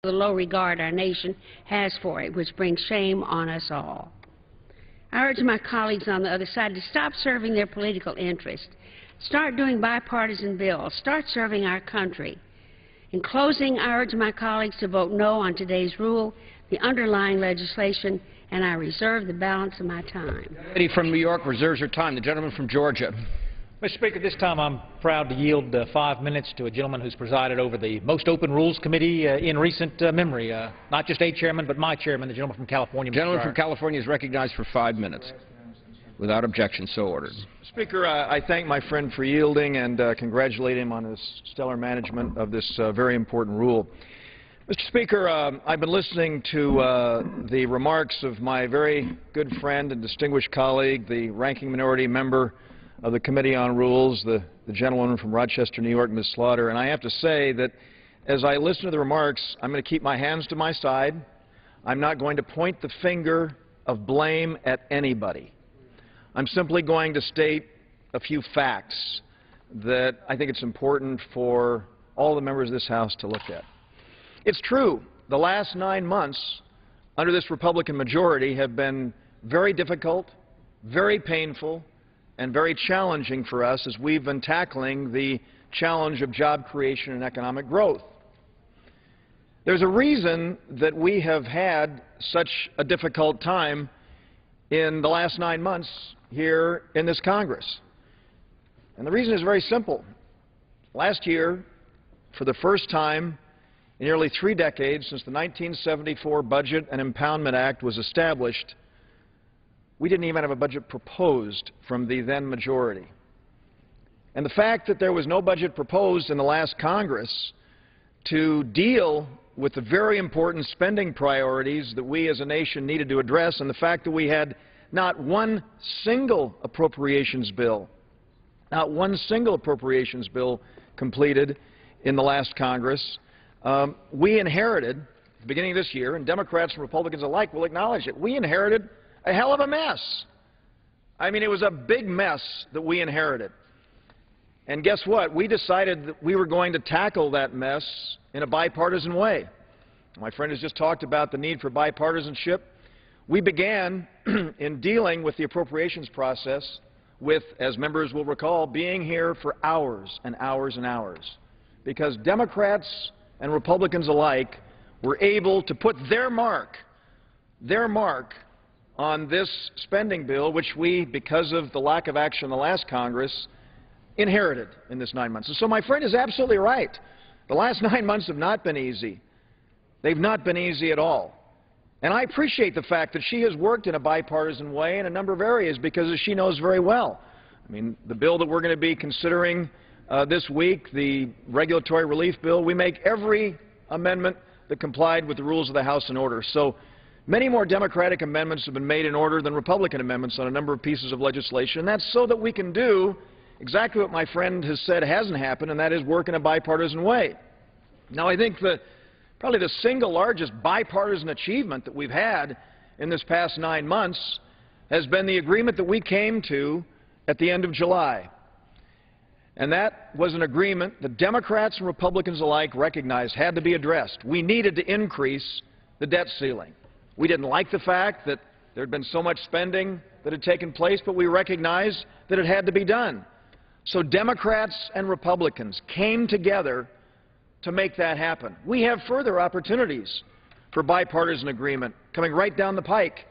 the low regard our nation has for it, which brings shame on us all. I urge my colleagues on the other side to stop serving their political interest. Start doing bipartisan bills. Start serving our country. In closing, I urge my colleagues to vote no on today's rule, the underlying legislation, and I reserve the balance of my time. The lady from New York reserves her time. The gentleman from Georgia. Mr. Speaker, this time I'm proud to yield 5 minutes to a gentleman who's presided over the most open rules committee in recent memory. Not just a chairman, but my chairman, the gentleman from California. The gentleman from California is recognized for 5 minutes. Without objection, so ordered. Speaker, I thank my friend for yielding and congratulate him on his stellar management of this very important rule. Mr. Speaker, I've been listening to the remarks of my very good friend and distinguished colleague, the ranking minority member of the Committee on Rules, the gentleman from Rochester, New York, Ms. Slaughter, and I have to say that as I listen to the remarks, I'm going to keep my hands to my side. I'm not going to point the finger of blame at anybody. I'm simply going to state a few facts that I think it's important for all the members of this House to look at. It's true, the last 9 months under this Republican majority have been very difficult, very painful, and very challenging for us as we've been tackling the challenge of job creation and economic growth. There's a reason that we have had such a difficult time in the last 9 months here in this Congress. And the reason is very simple. Last year, for the first time in nearly 3 decades since the 1974 Budget and Impoundment Act was established, we didn't even have a budget proposed from the then majority. And the fact that there was no budget proposed in the last Congress to deal with the very important spending priorities that we as a nation needed to address, and the fact that we had not one single appropriations bill, completed in the last Congress, we inherited, at the beginning of this year, and Democrats and Republicans alike will acknowledge it, we inherited a hell of a mess. I mean, it was a big mess that we inherited. And guess what? We decided that we were going to tackle that mess in a bipartisan way. My friend has just talked about the need for bipartisanship. We began in dealing with the appropriations process with, as members will recall, being here for hours and hours and hours, because Democrats and Republicans alike were able to put their mark on this spending bill, which we, because of the lack of action in the last Congress, inherited in this 9 months. And so my friend is absolutely right. The last 9 months have not been easy. They've not been easy at all. And I appreciate the fact that she has worked in a bipartisan way in a number of areas, because as she knows very well, I mean, the bill that we're going to be considering this week, the regulatory relief bill, we make every amendment that complied with the rules of the House in order. So many more Democratic amendments have been made in order than Republican amendments on a number of pieces of legislation. And that's so that we can do exactly what my friend has said hasn't happened, and that is work in a bipartisan way. Now, I think probably the single largest bipartisan achievement that we've had in this past 9 months has been the agreement that we came to at the end of July. And that was an agreement that Democrats and Republicans alike recognized had to be addressed. We needed to increase the debt ceiling. We didn't like the fact that there had been so much spending that had taken place, but we recognized that it had to be done. So Democrats and Republicans came together to make that happen. We have further opportunities for bipartisan agreement coming right down the pike.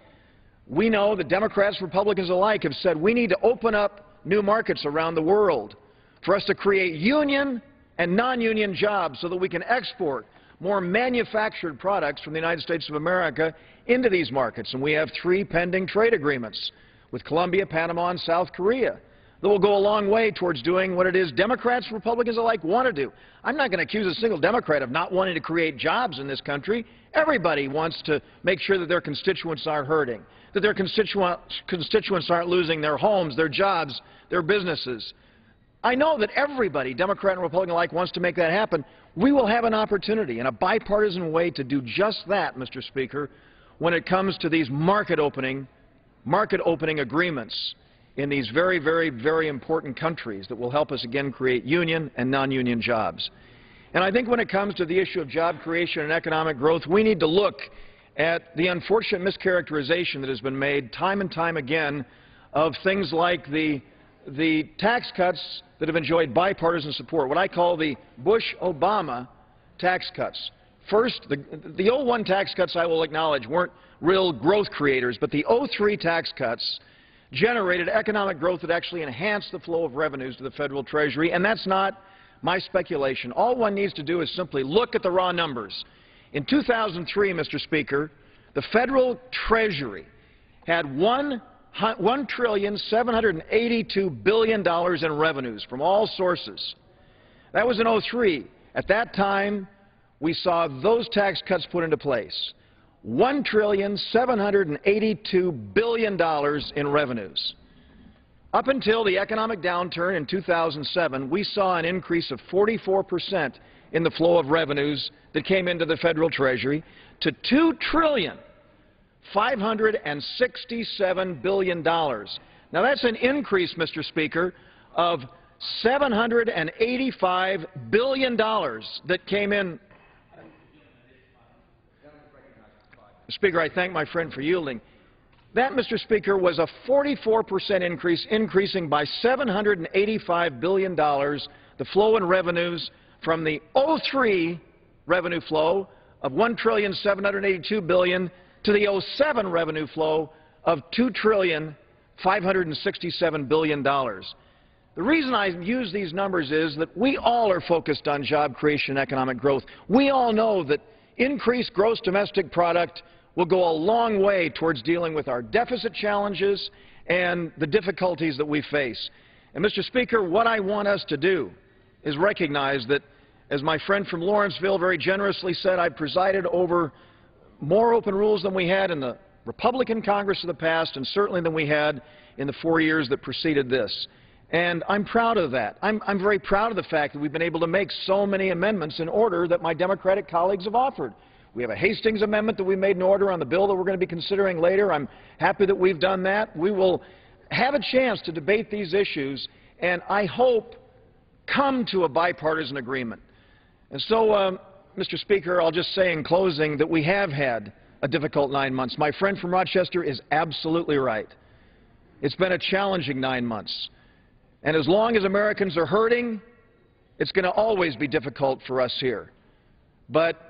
We know that Democrats and Republicans alike have said we need to open up new markets around the world for us to create union and non-union jobs so that we can export more manufactured products from the United States of America into these markets. And we have 3 pending trade agreements with Colombia, Panama, and South Korea that will go a long way towards doing what it is Democrats and Republicans alike want to do. I'm not going to accuse a single Democrat of not wanting to create jobs in this country. Everybody wants to make sure that their constituents aren't hurting, that their constituents aren't losing their homes, their jobs, their businesses. I know that everybody, Democrat and Republican alike, wants to make that happen. We will have an opportunity in a bipartisan way to do just that, Mr. Speaker, when it comes to these market-opening agreements in these very, very, very important countries that will help us again create union and non-union jobs. And I think when it comes to the issue of job creation and economic growth, we need to look at the unfortunate mischaracterization that has been made time and time again of things like the tax cuts that have enjoyed bipartisan support, what I call the Bush-Obama tax cuts. First, the 01 tax cuts, I will acknowledge, weren't real growth creators, but the 03 tax cuts generated economic growth that actually enhanced the flow of revenues to the Federal Treasury, and that's not my speculation. All one needs to do is simply look at the raw numbers. In 2003, Mr. Speaker, the Federal Treasury had $1,782 billion in revenues from all sources. That was in 03. At that time, we saw those tax cuts put into place. $1,782 billion in revenues. Up until the economic downturn in 2007, we saw an increase of 44% in the flow of revenues that came into the Federal Treasury to $2,567 billion. Now that's an increase, Mr. Speaker, of $785 billion that came in. Speaker, I thank my friend for yielding. That, Mr. Speaker, was a 44% increase, increasing by $785 billion, the flow in revenues from the 03 revenue flow of $1,782 billion to the 07 revenue flow of $2,567 billion. The reason I use these numbers is that we all are focused on job creation and economic growth. We all know that increased gross domestic product will go a long way towards dealing with our deficit challenges and the difficulties that we face. And, Mr. Speaker, what I want us to do is recognize that, as my friend from Lawrenceville very generously said, I've presided over more open rules than we had in the Republican Congress of the past, and certainly than we had in the 4 years that preceded this. And I'm proud of that. I'm very proud of the fact that we've been able to make so many amendments in order that my Democratic colleagues have offered. We have a Hastings amendment that we made in order on the bill that we're going to be considering later. I'm happy that we've done that. We will have a chance to debate these issues and, I hope, come to a bipartisan agreement. And so, Mr. Speaker, I'll just say in closing that we have had a difficult 9 months. My friend from Rochester is absolutely right. It's been a challenging 9 months. And as long as Americans are hurting, it's going to always be difficult for us here. But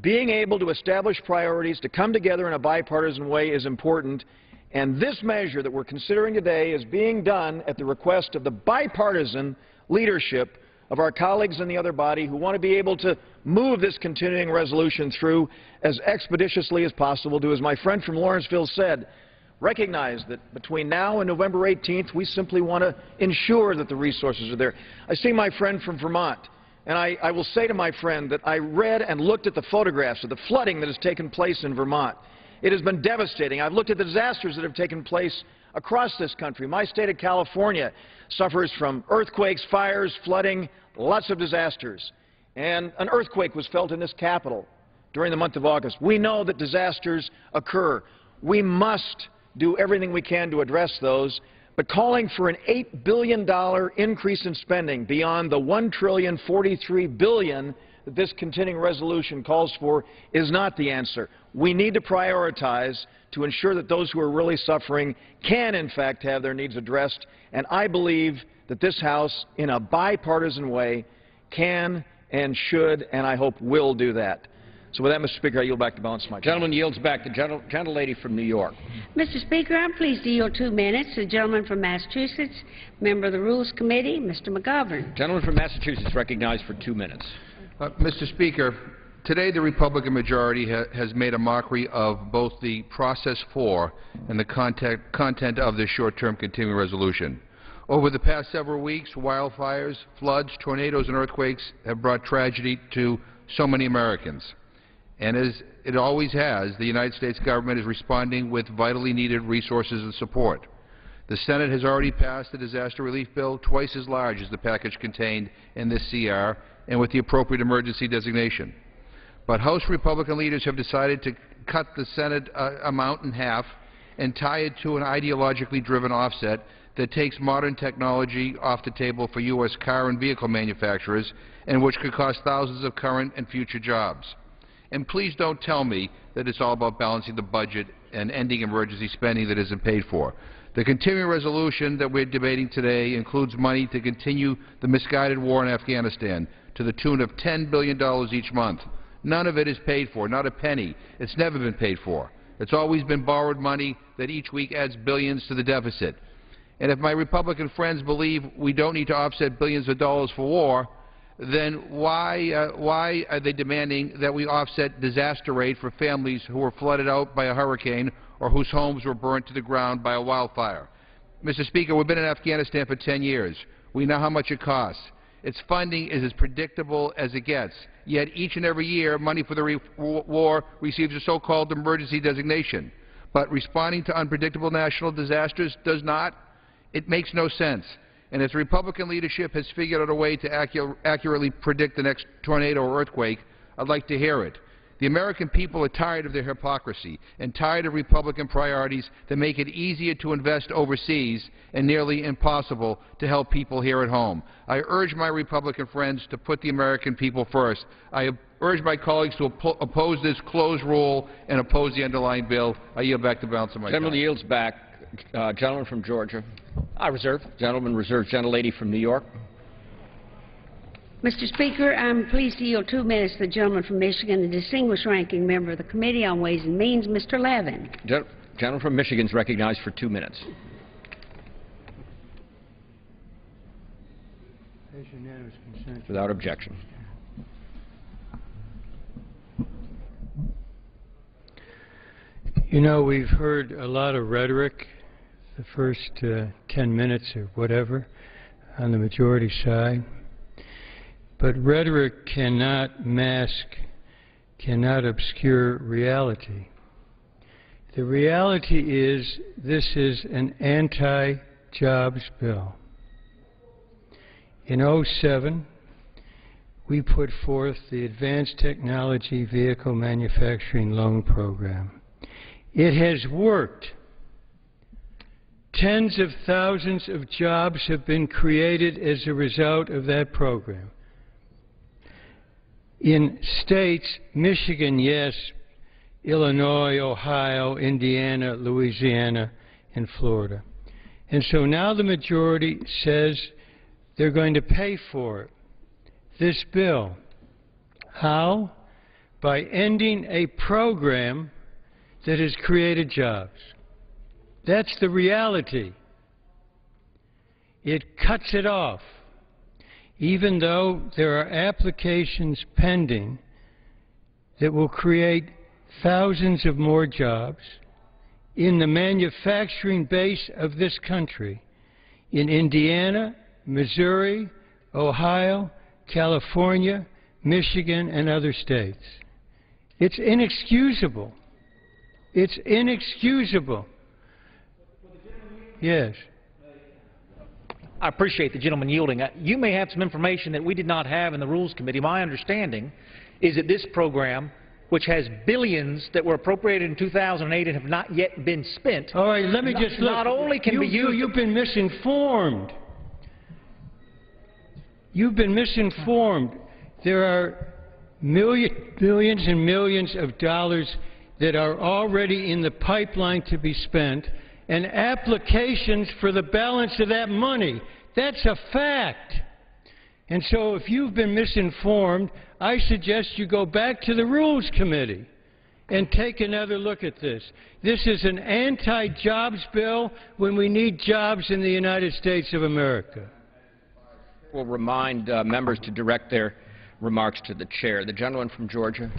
being able to establish priorities, to come together in a bipartisan way is important, and this measure that we're considering today is being done at the request of the bipartisan leadership of our colleagues in the other body who want to be able to move this continuing resolution through as expeditiously as possible to, as my friend from Lawrenceville said, recognize that between now and November 18th, we simply want to ensure that the resources are there. I see my friend from Vermont. And I will say to my friend that I read and looked at the photographs of the flooding that has taken place in Vermont. It has been devastating. I've looked at the disasters that have taken place across this country. My state of California suffers from earthquakes, fires, flooding, lots of disasters. And an earthquake was felt in this capital during the month of August. We know that disasters occur. We must do everything we can to address those. But calling for an $8 billion increase in spending beyond the $1,043 billion that this continuing resolution calls for is not the answer. We need to prioritize to ensure that those who are really suffering can, in fact, have their needs addressed. And I believe that this House, in a bipartisan way, can and should, and I hope will do that. So with that, Mr. Speaker, I yield back the balance of my time. Gentleman yields back. The gentlelady from New York. Mr. Speaker, I'm pleased to yield 2 minutes to the gentleman from Massachusetts, member of the Rules Committee, Mr. McGovern. Gentleman from Massachusetts recognized for 2 minutes. Mr. Speaker, today the Republican majority has made a mockery of both the process for and the content of this short-term continuing resolution. Over the past several weeks, wildfires, floods, tornadoes, and earthquakes have brought tragedy to so many Americans. And as it always has, the United States government is responding with vitally needed resources and support. The Senate has already passed a disaster relief bill twice as large as the package contained in this CR and with the appropriate emergency designation. But House Republican leaders have decided to cut the Senate amount in half and tie it to an ideologically driven offset that takes modern technology off the table for U.S. car and vehicle manufacturers and which could cost thousands of current and future jobs. And please don't tell me that it's all about balancing the budget and ending emergency spending that isn't paid for. The continuing resolution that we're debating today includes money to continue the misguided war in Afghanistan to the tune of $10 billion each month. None of it is paid for, not a penny. It's never been paid for. It's always been borrowed money that each week adds billions to the deficit. And if my Republican friends believe we don't need to offset billions of dollars for war, then why are they demanding that we offset disaster aid for families who were flooded out by a hurricane or whose homes were burned to the ground by a wildfire? Mr. Speaker, we've been in Afghanistan for 10 years. We know how much it costs. Its funding is as predictable as it gets. Yet each and every year, money for the war receives a so-called emergency designation. But responding to unpredictable national disasters does not. It makes no sense. And if the Republican leadership has figured out a way to accurately predict the next tornado or earthquake, I'd like to hear it. The American people are tired of their hypocrisy and tired of Republican priorities that make it easier to invest overseas and nearly impossible to help people here at home. I urge my Republican friends to put the American people first. I urge my colleagues to oppose this closed rule and oppose the underlying bill. I yield back the balance of my time. Gentleman yields back. Gentleman from Georgia. I reserve. Gentleman reserves. Gentlelady from New York. Mr. Speaker, I'm pleased to yield 2 minutes to the gentleman from Michigan, the distinguished ranking member of the Committee on Ways and Means, Mr. Levin. Gentleman from Michigan is recognized for 2 minutes. Without objection. You know, we've heard a lot of rhetoric the first 10 minutes or whatever on the majority side. But rhetoric cannot mask, cannot obscure reality. The reality is this is an anti-jobs bill. In 2007, we put forth the Advanced Technology Vehicle Manufacturing Loan Program. It has worked. Tens of thousands of jobs have been created as a result of that program. In states, Michigan, yes, Illinois, Ohio, Indiana, Louisiana, and Florida. And so now the majority says they're going to pay for it, this bill. How? By ending a program that has created jobs. That's the reality. It cuts it off. Even though there are applications pending that will create thousands of more jobs in the manufacturing base of this country, in Indiana, Missouri, Ohio, California, Michigan, and other states. It's inexcusable. It's inexcusable. Yes. I appreciate the gentleman yielding. You may have some information that we did not have in the Rules Committee. My understanding is that this program, which has billions that were appropriated in 2008 and have not yet been spent. All right, let me just look. Not only can be used. You've been misinformed. You've been misinformed. There are millions and millions of dollars that are already in the pipeline to be spent, and applications for the balance of that money. That's a fact. And so if you've been misinformed, I suggest you go back to the Rules Committee and take another look at this. This is an anti-jobs bill when we need jobs in the United States of America. We'll remind members to direct their remarks to the chair. The gentleman from Georgia.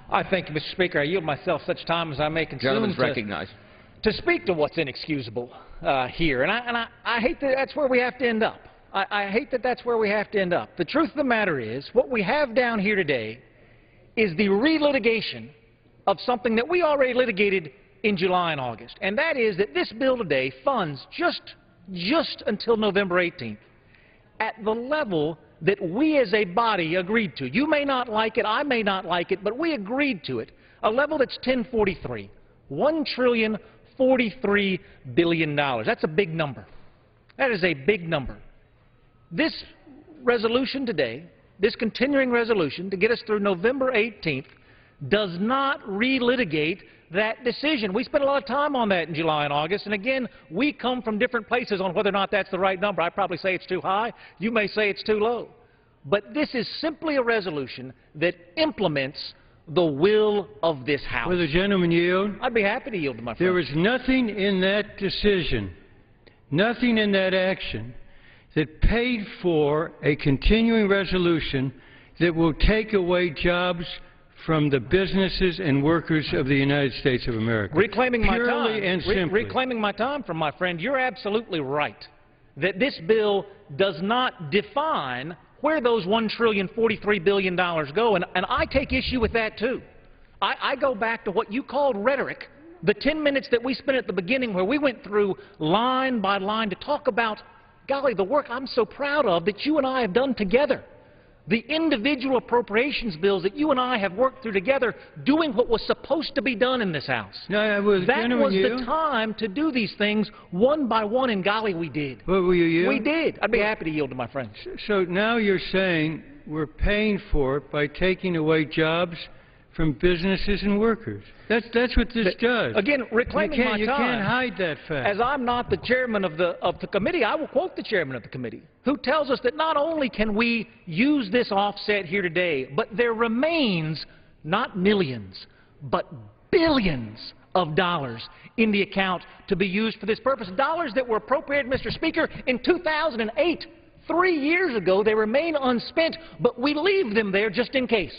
I thank you, Mr. Speaker. I yield myself such time as I may consume. Gentleman is recognized. To speak to what's inexcusable here, and I hate that that's where we have to end up. I hate that that's where we have to end up. The truth of the matter is, what we have down here today is the relitigation of something that we already litigated in July and August, and that is that this bill today funds just until November 18th at the level that we as a body agreed to. You may not like it, I may not like it, but we agreed to it, a level that's 1043, $1,043 billion. That's a big number. That is a big number. This resolution today, this continuing resolution to get us through November 18th, does not relitigate that decision. We spent a lot of time on that in July and August, and again, we come from different places on whether or not that's the right number. I probably say it's too high. You may say it's too low. But this is simply a resolution that implements the will of this House. Will the gentleman yield? I'd be happy to yield to my friend. There was nothing in that decision, nothing in that action that paid for a continuing resolution that will take away jobs from the businesses and workers of the United States of America. Reclaiming my Purely time, and simply. reclaiming my time from my friend, you're absolutely right that this bill does not define where those $1,043 billion go, and I take issue with that too. I go back to what you called rhetoric, the 10 minutes that we spent at the beginning where we went through line by line to talk about, golly, the work I'm so proud of that you and I have done together. The individual appropriations bills that you and I have worked through together, doing what was supposed to be done in this House. No, that was the time to do these things one by one, and golly, we did. Well, will you yield? We did. I'd be happy to yield to my friends. So now you're saying we're paying for it by taking away jobs from businesses and workers. That's what this does. Again, reclaiming my time. You can't hide that fact. As I'm not the chairman of the committee, I will quote the chairman of the committee, who tells us that not only can we use this offset here today, but there remains not millions, but billions of dollars in the account to be used for this purpose. Dollars that were appropriated, Mr. Speaker, in 2008. 3 years ago, they remain unspent, but we leave them there just in case.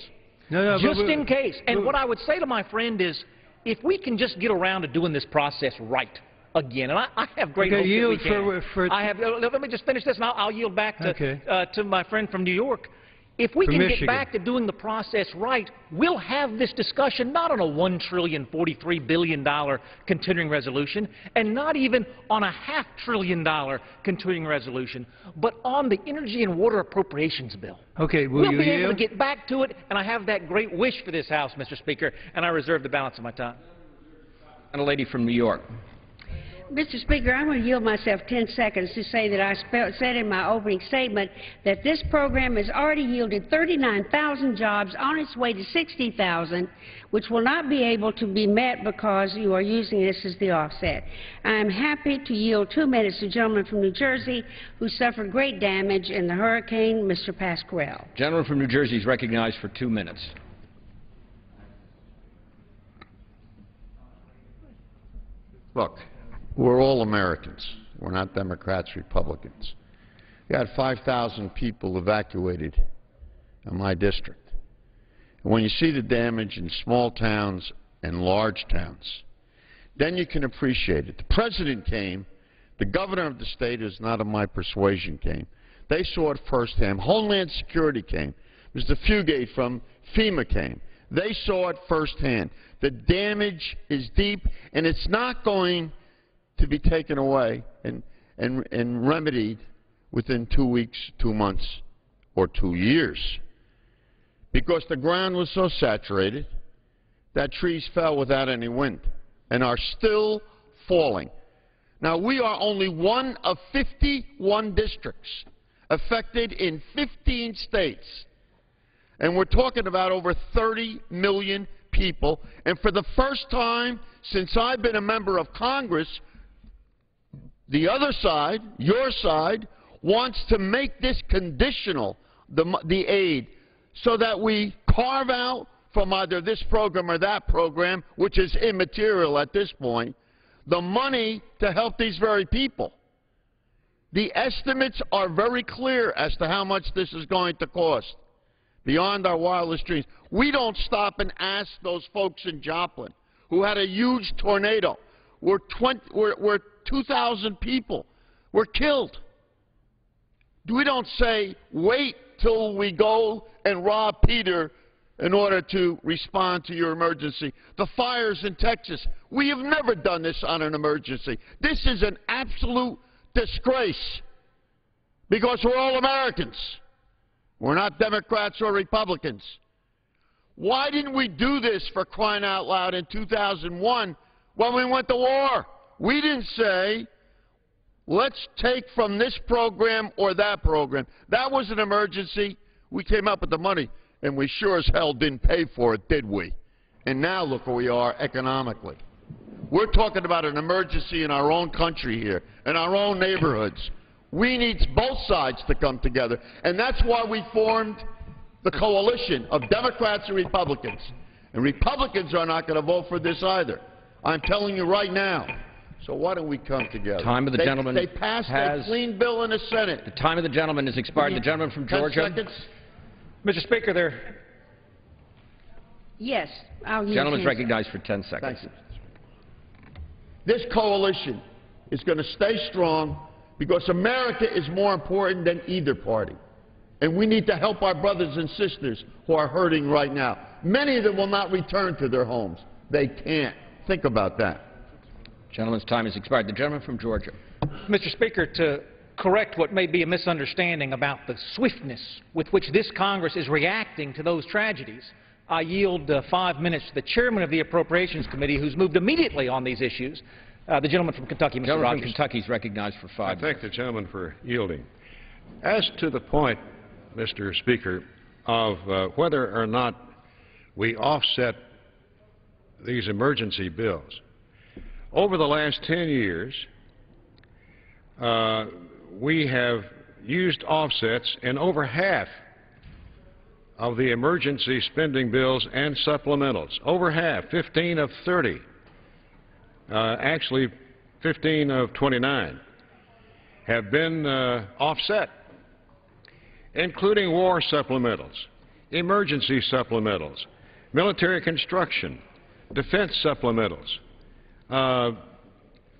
Just in case. And what I would say to my friend is, if we can just get around to doing this process right again, and I have great hope that we can. Let me just finish this, and I'll yield back to my friend from New York. If we can get back to doing the process right, we'll have this discussion not on a $1,043 billion continuing resolution, and not even on a $500 billion continuing resolution, but on the energy and water appropriations bill. Okay, we'll be able to get back to it, and I have that great wish for this House, Mr. Speaker, and I reserve the balance of my time. And a lady from New York. Mr. Speaker, I'm going to yield myself 10 seconds to say that I said in my opening statement that this program has already yielded 39,000 jobs on its way to 60,000, which will not be able to be met because you are using this as the offset. I am happy to yield 2 minutes to the gentleman from New Jersey who suffered great damage in the hurricane, Mr. Pasquale. Gentleman from New Jersey is recognized for 2 minutes. Look. We're all Americans. We're not Democrats, Republicans. We had 5,000 people evacuated in my district. And when you see the damage in small towns and large towns, then you can appreciate it. The President came. The governor of the state, who's not of my persuasion, came. They saw it firsthand. Homeland Security came. Mr. Fugate from FEMA came. They saw it firsthand. The damage is deep, and it's not going to be taken away and remedied within 2 weeks, 2 months, or 2 years. Because the ground was so saturated that trees fell without any wind and are still falling. Now, we are only one of 51 districts affected in 15 states. And we're talking about over 30 million people. And for the first time since I've been a member of Congress, the other side, your side, wants to make this conditional, the aid, so that we carve out from either this program or that program, which is immaterial at this point, the money to help these very people. The estimates are very clear as to how much this is going to cost, beyond our wildest dreams. We don't stop and ask those folks in Joplin who had a huge tornado where 2,000 people were killed. We don't say, wait till we go and rob Peter in order to respond to your emergency. The fires in Texas, we have never done this on an emergency. This is an absolute disgrace because we're all Americans. We're not Democrats or Republicans. Why didn't we do this, for crying out loud, in 2001 when we went to war? We didn't say, let's take from this program or that program. That was an emergency. We came up with the money, and we sure as hell didn't pay for it, did we? And now look where we are economically. We're talking about an emergency in our own country here, in our own neighborhoods. We need both sides to come together, and that's why we formed the coalition of Democrats and Republicans. And Republicans are not going to vote for this either. I'm telling you right now. So why don't we come together? Time of the gentleman They passed a clean bill in the Senate. The time of the gentleman has expired. The gentleman from Georgia. 10 seconds. Mr. Speaker, there. Yes, I'll use Gentleman's 10 recognized for 10 seconds. Thank you. This coalition is going to stay strong because America is more important than either party. And we need to help our brothers and sisters who are hurting right now. Many of them will not return to their homes. They can't. Think about that. Gentleman's time has expired. The gentleman from Georgia. Mr. Speaker, to correct what may be a misunderstanding about the swiftness with which this Congress is reacting to those tragedies, I yield 5 minutes to the chairman of the Appropriations Committee, who's moved immediately on these issues, the gentleman from Kentucky, Mr. The gentleman Rogers. from Kentucky is recognized for 5 minutes. I thank the gentleman for yielding. As to the point, Mr. Speaker, of whether or not we offset these emergency bills, over the last 10 years, we have used offsets in over half of the emergency spending bills and supplementals. Over half, 15 of 30, actually 15 of 29, have been offset, including war supplementals, emergency supplementals, military construction, defense supplementals,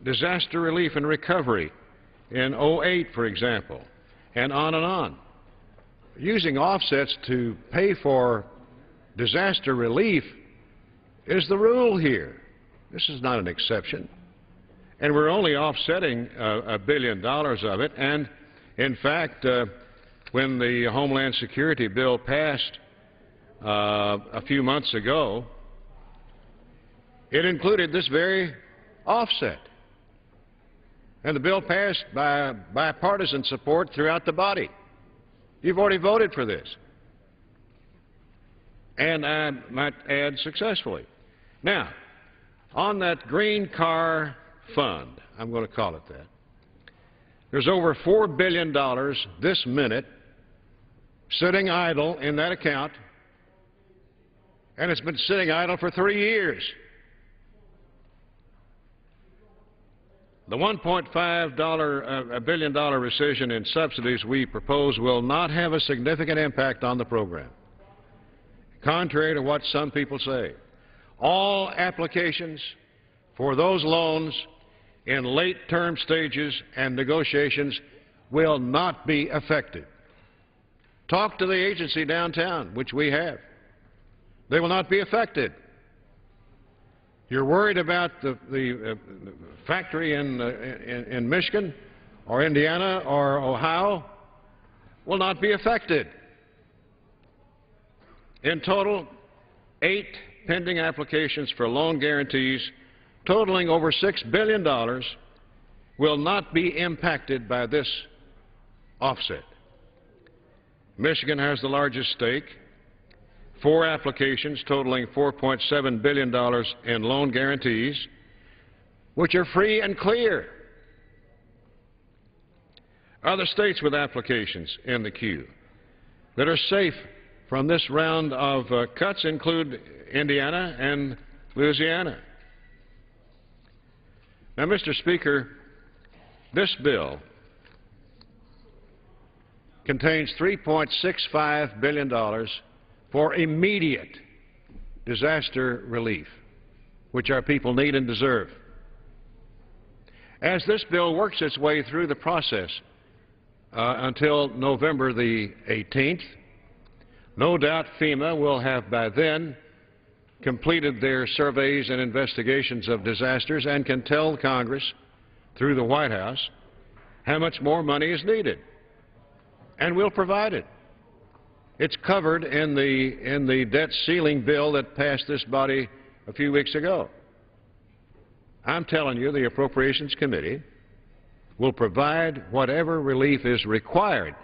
disaster relief and recovery in 2008, for example, and on and on. Using offsets to pay for disaster relief is the rule here. This is not an exception. And we're only offsetting $1 billion of it. And, in fact, when the Homeland Security bill passed a few months ago, it included this very offset. And the bill passed by bipartisan support throughout the body. You've already voted for this. And I might add, successfully. Now, on that green car fund, I'm going to call it that, there's over $4 billion this minute sitting idle in that account, and it's been sitting idle for 3 years. The $1.5 billion rescission in subsidies we propose will not have a significant impact on the program, contrary to what some people say. All applications for those loans in late-term stages and negotiations will not be affected. Talk to the agency downtown, which we have. They will not be affected. You're worried about the factory in Michigan or Indiana or Ohio will not be affected. In total, 8 pending applications for loan guarantees totaling over $6 billion will not be impacted by this offset. Michigan has the largest stake. 4 applications totaling $4.7 billion in loan guarantees, which are free and clear. Other states with applications in the queue that are safe from this round of cuts include Indiana and Louisiana. Now, Mr. Speaker, this bill contains $3.65 billion for immediate disaster relief, which our people need and deserve. As this bill works its way through the process until November the 18th, no doubt FEMA will have by then completed their surveys and investigations of disasters and can tell Congress through the White House how much more money is needed, and we'll provide it. It's covered in the debt ceiling bill that passed this body a few weeks ago. I'm telling you, the Appropriations Committee will provide whatever relief is required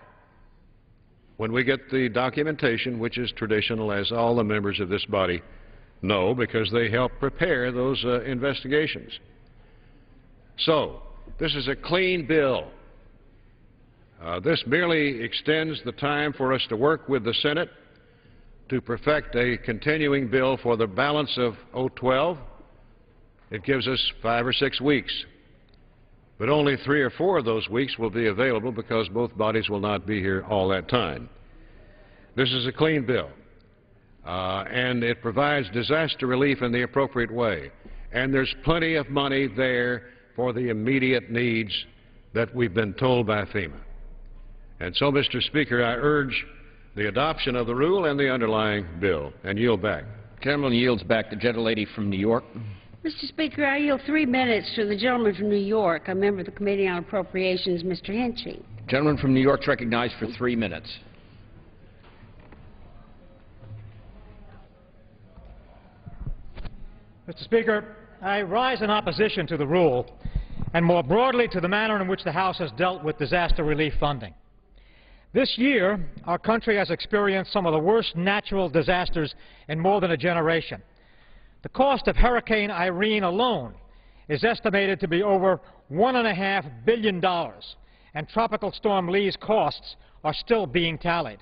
when we get the documentation, which is traditional, as all the members of this body know, because they help prepare those investigations. So, this is a clean bill. This merely extends the time for us to work with the Senate to perfect a continuing bill for the balance of 2012. It gives us 5 or 6 weeks. But only 3 or 4 of those weeks will be available because both bodies will not be here all that time. This is a clean bill, and it provides disaster relief in the appropriate way. And there's plenty of money there for the immediate needs that we've been told by FEMA. And so, Mr. Speaker, I urge the adoption of the rule and the underlying bill, and yield back. Gentleman yields back. The gentlelady from New York. Mr. Speaker, I yield 3 minutes to the gentleman from New York, a member of the Committee on Appropriations, Mr. Hinchey. Gentleman from New York is recognized for 3 minutes. Mr. Speaker, I rise in opposition to the rule and more broadly to the manner in which the House has dealt with disaster relief funding. This year, our country has experienced some of the worst natural disasters in more than a generation. The cost of Hurricane Irene alone is estimated to be over $1.5 billion, and Tropical Storm Lee's costs are still being tallied.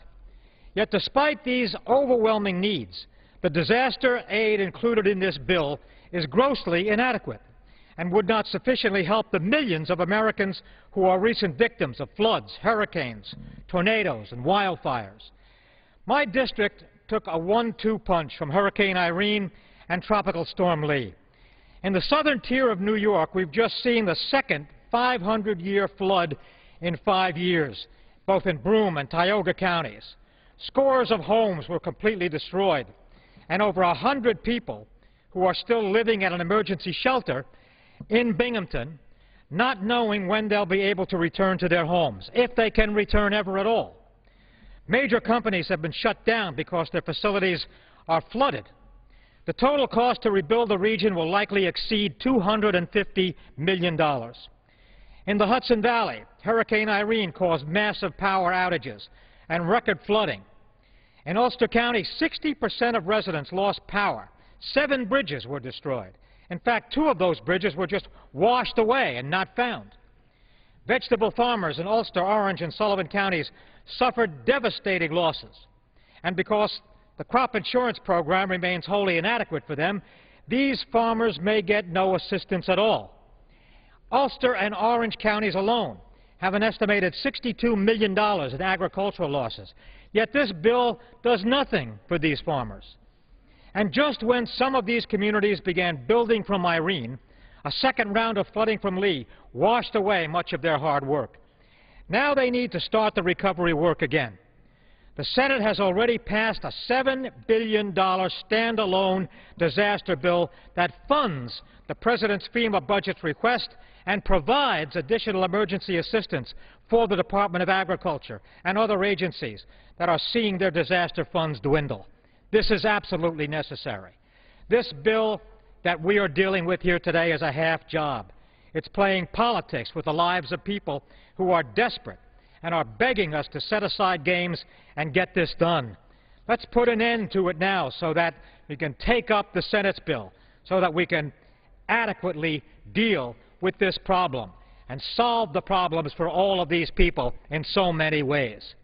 Yet despite these overwhelming needs, the disaster aid included in this bill is grossly inadequate and would not sufficiently help the millions of Americans who are recent victims of floods, hurricanes, tornadoes, and wildfires. My district took a 1-2 punch from Hurricane Irene and Tropical Storm Lee. In the southern tier of New York, we've just seen the second 500-year flood in 5 years, both in Broome and Tioga counties. Scores of homes were completely destroyed, and over 100 people who are still living at an emergency shelter in Binghamton, not knowing when they'll be able to return to their homes, if they can return ever at all. Major companies have been shut down because their facilities are flooded. The total cost to rebuild the region will likely exceed $250 million. In the Hudson Valley, Hurricane Irene caused massive power outages and record flooding. In Ulster County, 60% of residents lost power. 7 bridges were destroyed. In fact, 2 of those bridges were just washed away and not found. Vegetable farmers in Ulster, Orange, and Sullivan counties suffered devastating losses. And because the crop insurance program remains wholly inadequate for them, these farmers may get no assistance at all. Ulster and Orange counties alone have an estimated $62 million in agricultural losses. Yet this bill does nothing for these farmers. And just when some of these communities began building from Irene, a second round of flooding from Lee washed away much of their hard work. Now they need to start the recovery work again. The Senate has already passed a $7 billion standalone disaster bill that funds the President's FEMA budget's request and provides additional emergency assistance for the Department of Agriculture and other agencies that are seeing their disaster funds dwindle. This is absolutely necessary. This bill that we are dealing with here today is a half job. It's playing politics with the lives of people who are desperate and are begging us to set aside games and get this done. Let's put an end to it now so that we can take up the Senate's bill, so that we can adequately deal with this problem and solve the problems for all of these people in so many ways.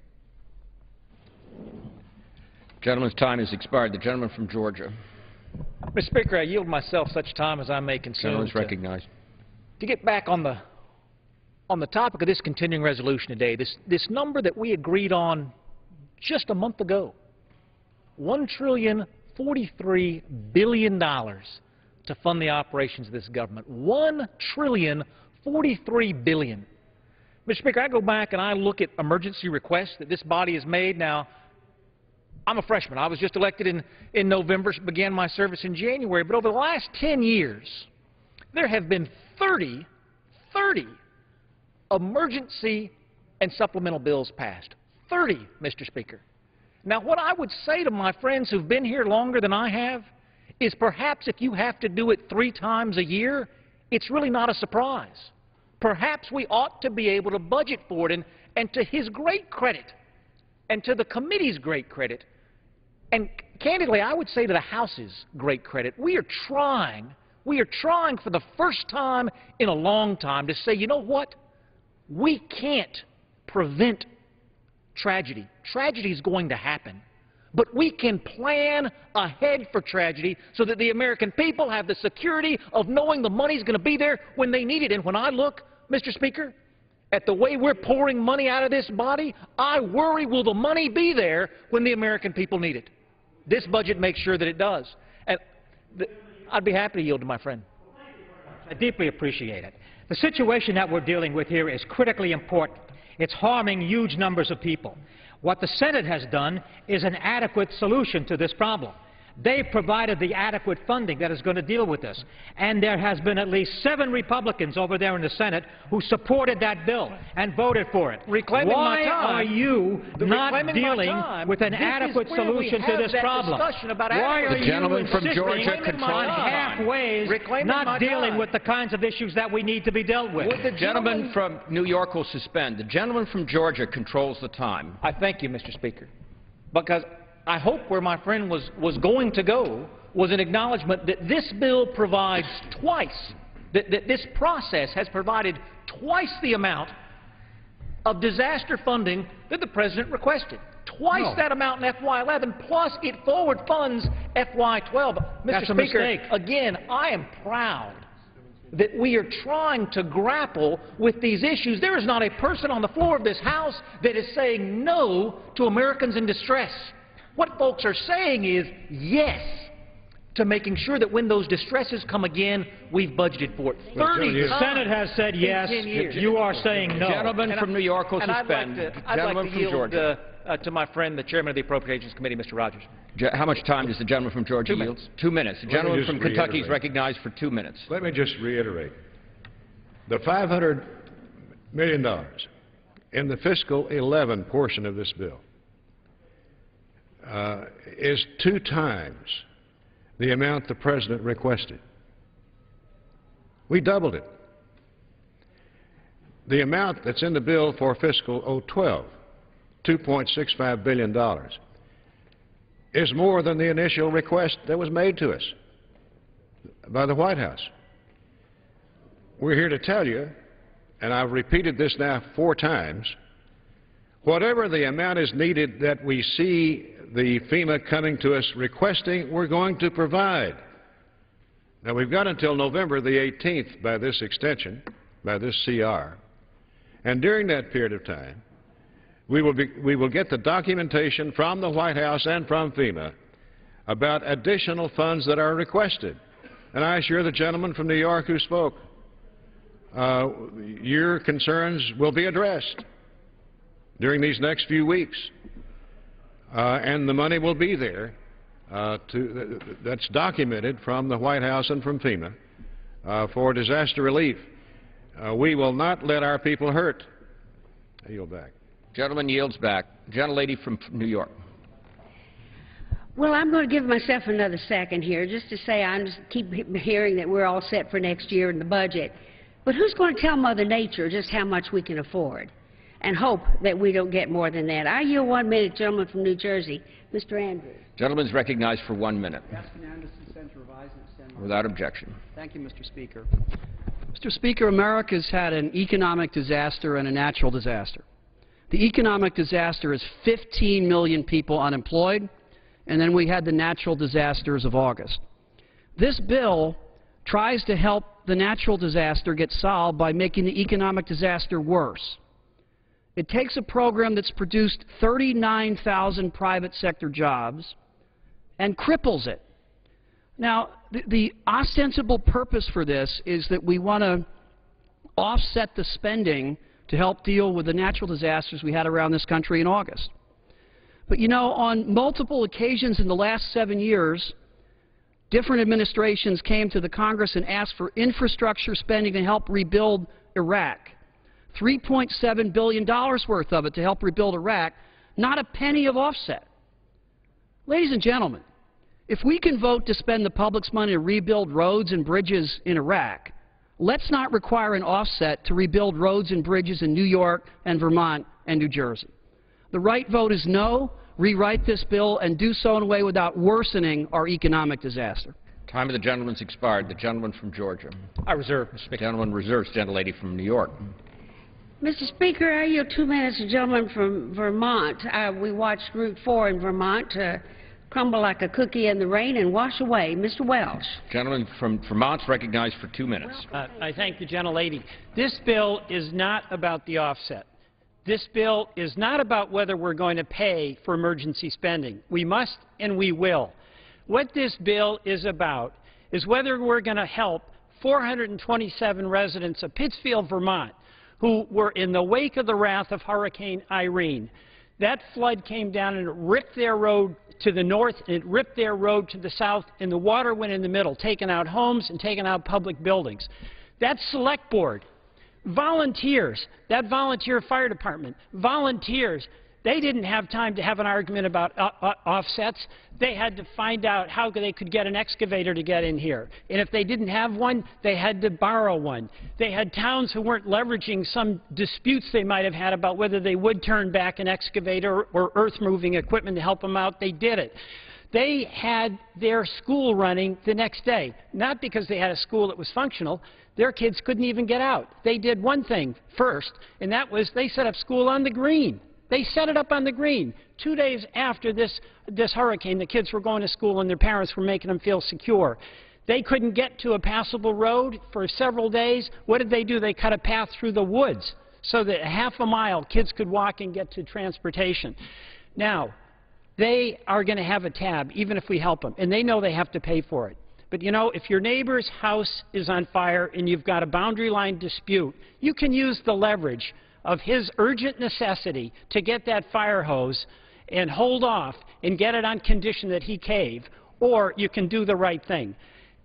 Gentleman's time has expired. The gentleman from Georgia. Mr. Speaker, I yield myself such time as I may consume. Gentleman is recognized. To get back on the topic of this continuing resolution today, this number that we agreed on just a month ago, $1.043 trillion to fund the operations of this government. $1.043 trillion. Mr. Speaker, I go back and I look at emergency requests that this body has made. Now, I'm a freshman. I was just elected in November, began my service in January. But over the last 10 years, there have been 30 emergency and supplemental bills passed. 30, Mr. Speaker. Now, what I would say to my friends who've been here longer than I have is perhaps if you have to do it 3 times a year, it's really not a surprise. perhaps we ought to be able to budget for it. And to his great credit, and to the committee's great credit, and candidly, I would say to the House's great credit, we are trying for the first time in a long time to say, you know what? We can't prevent tragedy. Tragedy is going to happen. But we can plan ahead for tragedy so that the American people have the security of knowing the money's going to be there when they need it. And when I look, Mr. Speaker, at the way we're pouring money out of this body, I worry, will the money be there when the American people need it? This budget makes sure that it does. And I'd be happy to yield to my friend. I deeply appreciate it. The situation that we're dealing with here is critically important. It's harming huge numbers of people. What the Senate has done is an adequate solution to this problem. They've provided the adequate funding that is going to deal with this. And there has been at least 7 Republicans over there in the Senate who supported that bill and voted for it. Reclaiming Why my time. are you not dealing with an adequate solution to this problem? Why are you insisting on halfways, not dealing with the kinds of issues that we need to be dealt with? The gentleman from New York will suspend. The gentleman from Georgia controls the time. I thank you, Mr. Speaker, because I hope where my friend was going to go was an acknowledgement that this bill provides twice, that this process has provided twice the amount of disaster funding that the President requested. Twice that amount in FY11, plus it forward funds FY12. Mr. Speaker, again, I am proud that we are trying to grapple with these issues. There is not a person on the floor of this House that is saying no to Americans in distress. What folks are saying is yes to making sure that when those distresses come again, we've budgeted for it. 30 The Senate has said yes. You are saying no. The gentleman from New York will suspend. I'd like to yield to my friend, the chairman of the Appropriations Committee, Mr. Rogers. How much time does the gentleman from Georgia yield? 2 minutes. The gentleman from Kentucky is recognized for 2 minutes. Let me just reiterate. The $500 million in the fiscal 11 portion of this bill is 2 times the amount the President requested. We doubled it. The amount that's in the bill for fiscal 012, $2.65 billion, is more than the initial request that was made to us by the White House. We're here to tell you, and I've repeated this now 4 times, whatever the amount is needed that we see the FEMA coming to us requesting, we're going to provide. Now, we've got until November the 18th by this extension, by this CR, and during that period of time, we will get the documentation from the White House and from FEMA about additional funds that are requested. And I assure the gentleman from New York who spoke, your concerns will be addressed during these next few weeks. And the money will be there that's documented from the White House and from FEMA for disaster relief. We will not let our people hurt. I yield back. Gentleman yields back. Gentlelady from New York. Well, I'm going to give myself another second here just to say I just keep hearing that we're all set for next year in the budget. But who's going to tell Mother Nature just how much we can afford and hope that we don't get more than that? I yield 1 minute, gentleman from New Jersey. Mr. Andrews. Gentleman's recognized for 1 minute. Without objection. Thank you, Mr. Speaker. Mr. Speaker, America's had an economic disaster and a natural disaster. The economic disaster is 15 million people unemployed, and then we had the natural disasters of August. This bill tries to help the natural disaster get solved by making the economic disaster worse. It takes a program that's produced 39,000 private sector jobs and cripples it. Now, the ostensible purpose for this is that we want to offset the spending to help deal with the natural disasters we had around this country in August. But you know, on multiple occasions in the last 7 years, different administrations came to the Congress and asked for infrastructure spending to help rebuild Iraq. $3.7 billion worth of it to help rebuild Iraq, not a penny of offset. Ladies and gentlemen, if we can vote to spend the public's money to rebuild roads and bridges in Iraq, Let's not require an offset to rebuild roads and bridges in New York and Vermont and New Jersey. The right vote is no. Rewrite this bill and do so in a way without worsening our economic disaster. Time of the gentleman's expired. The gentleman from Georgia. I reserve, Mr. Speaker. The gentleman reserves. Gentlelady from New York. Mr. Speaker, I yield 2 minutes to the gentleman from Vermont. We watched Route 4 in Vermont crumble like a cookie in the rain and wash away. Mr. Welch. Gentleman from Vermont is recognized for 2 minutes. I thank the gentlelady. This bill is not about the offset. This bill is not about whether we're going to pay for emergency spending. We must and we will. What this bill is about is whether we're going to help 427 residents of Pittsfield, Vermont, who were in the wake of the wrath of Hurricane Irene. That flood came down and it ripped their road to the north and it ripped their road to the south, and the water went in the middle, taking out homes and taking out public buildings. That select board, volunteers, that volunteer fire department, volunteers, they didn't have time to have an argument about offsets. They had to find out how they could get an excavator to get in here. And if they didn't have one, they had to borrow one. They had towns who weren't leveraging some disputes they might have had about whether they would turn back an excavator or earth-moving equipment to help them out. They did it. They had their school running the next day, not because they had a school that was functional. Their kids couldn't even get out. They did one thing first, and that was they set up school on the green. They set it up on the green. 2 days after this hurricane, the kids were going to school and their parents were making them feel secure. They couldn't get to a passable road for several days. What did they do? They cut a path through the woods so that half a mile kids could walk and get to transportation. Now, they are going to have a tab, even if we help them, and they know they have to pay for it. But, you know, if your neighbor's house is on fire and you've got a boundary line dispute, you can use the leverage of his urgent necessity to get that fire hose and hold off and get it on condition that he cave, or you can do the right thing.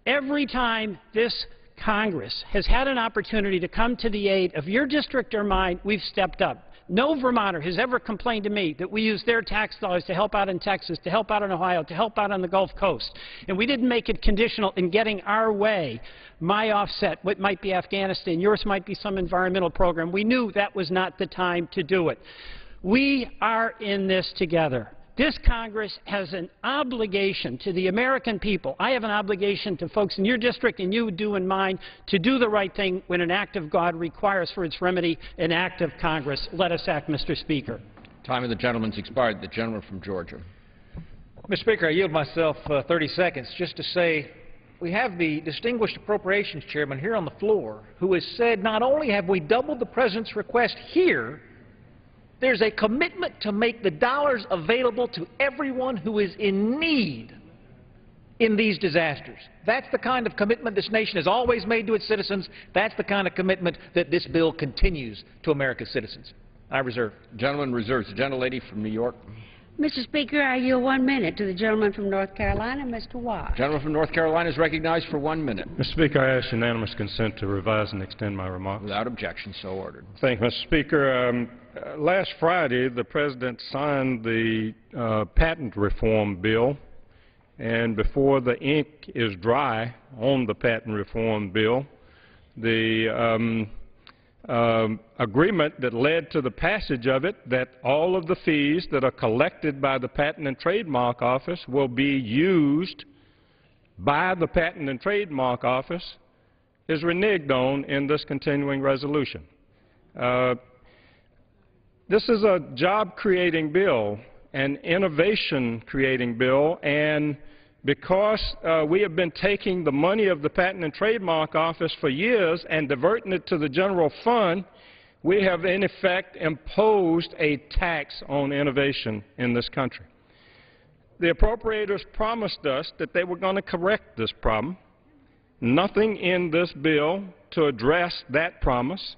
Every time this Congress has had an opportunity to come to the aid of your district or mine, we've stepped up. No Vermonter has ever complained to me that we use their tax dollars to help out in Texas, to help out in Ohio, to help out on the Gulf Coast. And we didn't make it conditional in getting our way. My offset, what might be Afghanistan, yours might be some environmental program. We knew that was not the time to do it. We are in this together. This Congress has an obligation to the American people. I have an obligation to folks in your district, and you do in mine, to do the right thing when an act of God requires for its remedy an act of Congress. Let us act, Mr. Speaker. Time of the gentleman's expired. The gentleman from Georgia. Mr. Speaker, I yield myself 30 seconds just to say we have the distinguished appropriations chairman here on the floor who has said not only have we doubled the president's request here, there's a commitment to make the dollars available to everyone who is in need in these disasters. That's the kind of commitment this nation has always made to its citizens. That's the kind of commitment that this bill continues to America's citizens. I reserve. Gentleman reserves. The gentlelady from New York. Mr. Speaker, I yield 1 minute to the gentleman from North Carolina, Mr. Watt. Gentleman from North Carolina is recognized for 1 minute. Mr. Speaker, I ask unanimous consent to revise and extend my remarks. Without objection, so ordered. Thank you, Mr. Speaker. Last Friday, the President signed the patent reform bill, and before the ink is dry on the patent reform bill, the agreement that led to the passage of it, that all of the fees that are collected by the Patent and Trademark Office will be used by the Patent and Trademark Office, is reneged on in this continuing resolution. This is a job-creating bill, an innovation-creating bill, and because we have been taking the money of the Patent and Trademark Office for years and diverting it to the general fund, we have in effect imposed a tax on innovation in this country. The appropriators promised us that they were going to correct this problem. Nothing in this bill to address that promise,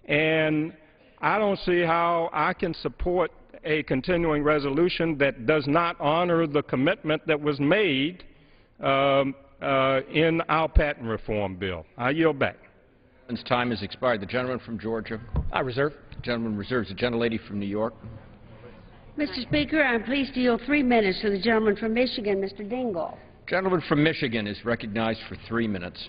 and I don't see how I can support a continuing resolution that does not honor the commitment that was made in our patent reform bill. I yield back. His time has expired. The gentleman from Georgia. I reserve. The gentleman reserves. The gentlelady from New York. Mr. Speaker, I'm pleased to yield 3 minutes to the gentleman from Michigan, Mr. Dingell. The gentleman from Michigan is recognized for 3 minutes.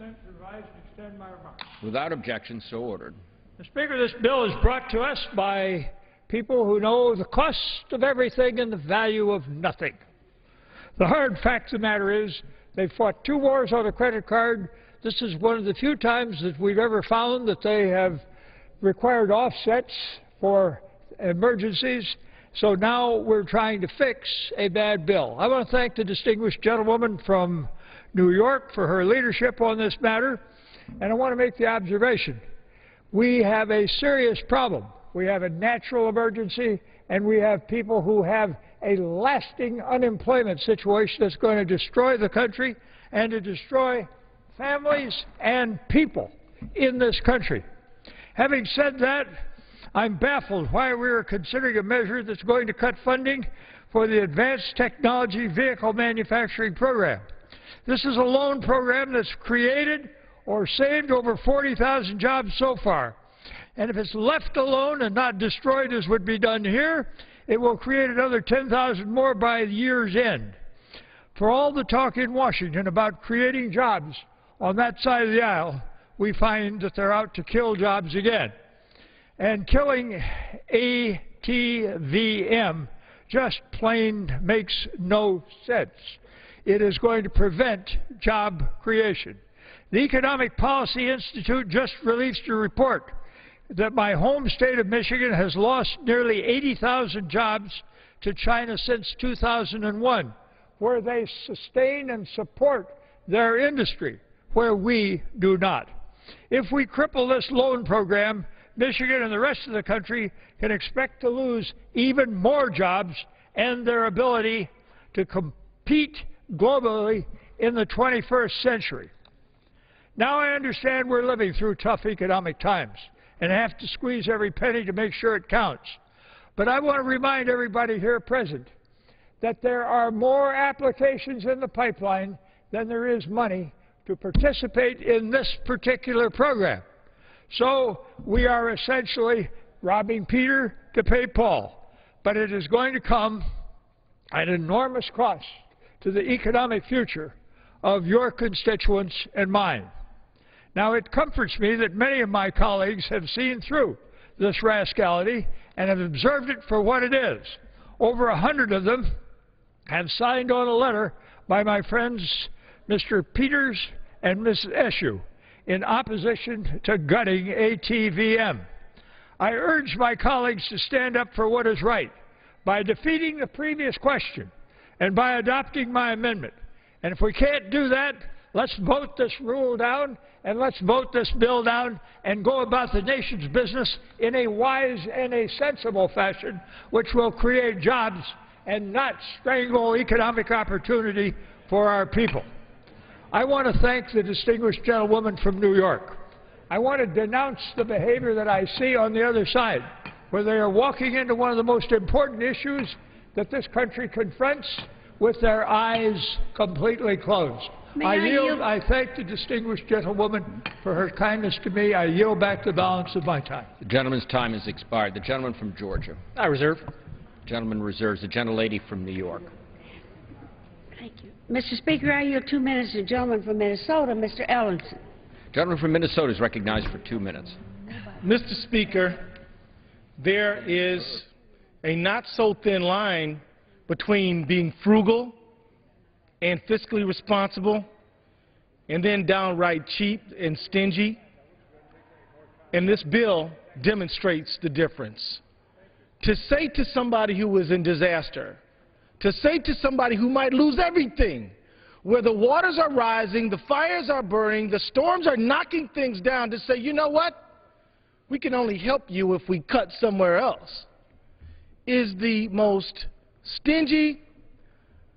consent to revise and extend my remarks. Without objection, so ordered. Mr. Speaker, this bill is brought to us by people who know the cost of everything and the value of nothing. The hard fact of the matter is they fought 2 wars on a credit card. This is one of the few times that we've ever found that they have required offsets for emergencies. So now we're trying to fix a bad bill. I want to thank the distinguished gentlewoman from New York for her leadership on this matter. And I want to make the observation. We have a serious problem. We have a natural emergency, and we have people who have a lasting unemployment situation that's going to destroy the country and to destroy families and people in this country. Having said that, I'm baffled why we are considering a measure that's going to cut funding for the Advanced Technology Vehicle Manufacturing Program. This is a loan program that's created or saved over 40,000 jobs so far. And if it's left alone and not destroyed as would be done here, it will create another 10,000 more by the year's end. For all the talk in Washington about creating jobs on that side of the aisle, we find that they're out to kill jobs again. And killing ATVM just plain makes no sense. It is going to prevent job creation. The Economic Policy Institute just released a report that my home state of Michigan has lost nearly 80,000 jobs to China since 2001, where they sustain and support their industry, where we do not. If we cripple this loan program, Michigan and the rest of the country can expect to lose even more jobs and their ability to compete globally in the 21st century. Now I understand we're living through tough economic times and have to squeeze every penny to make sure it counts. But I want to remind everybody here present that there are more applications in the pipeline than there is money to participate in this particular program. So we are essentially robbing Peter to pay Paul. But it is going to come at an enormous cost to the economic future of your constituents and mine. Now, it comforts me that many of my colleagues have seen through this rascality and have observed it for what it is. Over 100 of them have signed on a letter by my friends Mr. Peters and Mrs. Eshoo in opposition to gutting ATVM. I urge my colleagues to stand up for what is right by defeating the previous question and by adopting my amendment. And if we can't do that, let's vote this rule down and let's vote this bill down and go about the nation's business in a wise and a sensible fashion, which will create jobs and not strangle economic opportunity for our people. I want to thank the distinguished gentlewoman from New York. I want to denounce the behavior that I see on the other side, where they are walking into one of the most important issues that this country confronts with their eyes completely closed. I thank the distinguished gentlewoman for her kindness to me. I yield back the balance of my time. The gentleman's time has expired. The gentleman from Georgia. I reserve. The gentleman reserves. The gentlelady from New York. Thank you. Mr. Speaker, I yield 2 minutes to the gentleman from Minnesota, Mr. Ellenson. The gentleman from Minnesota is recognized for 2 minutes. Mr. Speaker, there is a not-so-thin line between being frugal and fiscally responsible and then downright cheap and stingy. And this bill demonstrates the difference. To say to somebody who is in disaster, to say to somebody who might lose everything, where the waters are rising, the fires are burning, the storms are knocking things down, to say, you know what, we can only help you if we cut somewhere else, is the most stingy,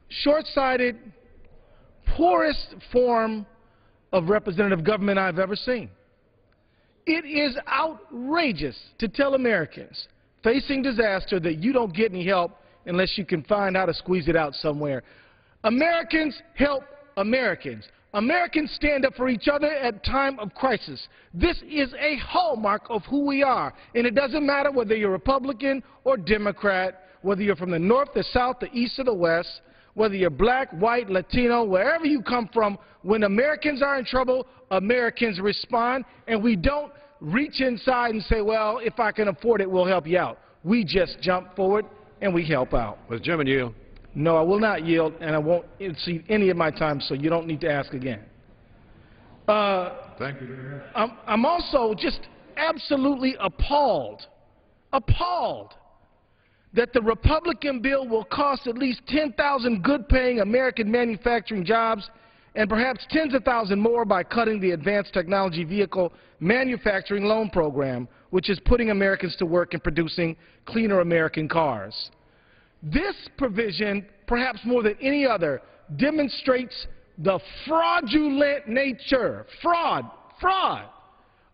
short-sighted, poorest form of representative government I've ever seen. It is outrageous to tell Americans facing disaster that you don't get any help unless you can find how to squeeze it out somewhere. Americans help Americans. Americans stand up for each other at time of crisis. This is a hallmark of who we are. And it doesn't matter whether you're Republican or Democrat, whether you're from the north, the south, the east, or the west, whether you're black, white, Latino, wherever you come from. When Americans are in trouble, Americans respond, and we don't reach inside and say, well, if I can afford it, we'll help you out. We just jump forward and we help out. Was Jim and yield? No, I will not yield, and I won't exceed any of my time, so you don't need to ask again. Thank you very much. I'm also just absolutely appalled that the Republican bill will cost at least 10,000 good-paying American manufacturing jobs and perhaps tens of thousands more by cutting the Advanced Technology Vehicle Manufacturing Loan Program, which is putting Americans to work in producing cleaner American cars. This provision, perhaps more than any other, demonstrates the fraudulent nature, fraud,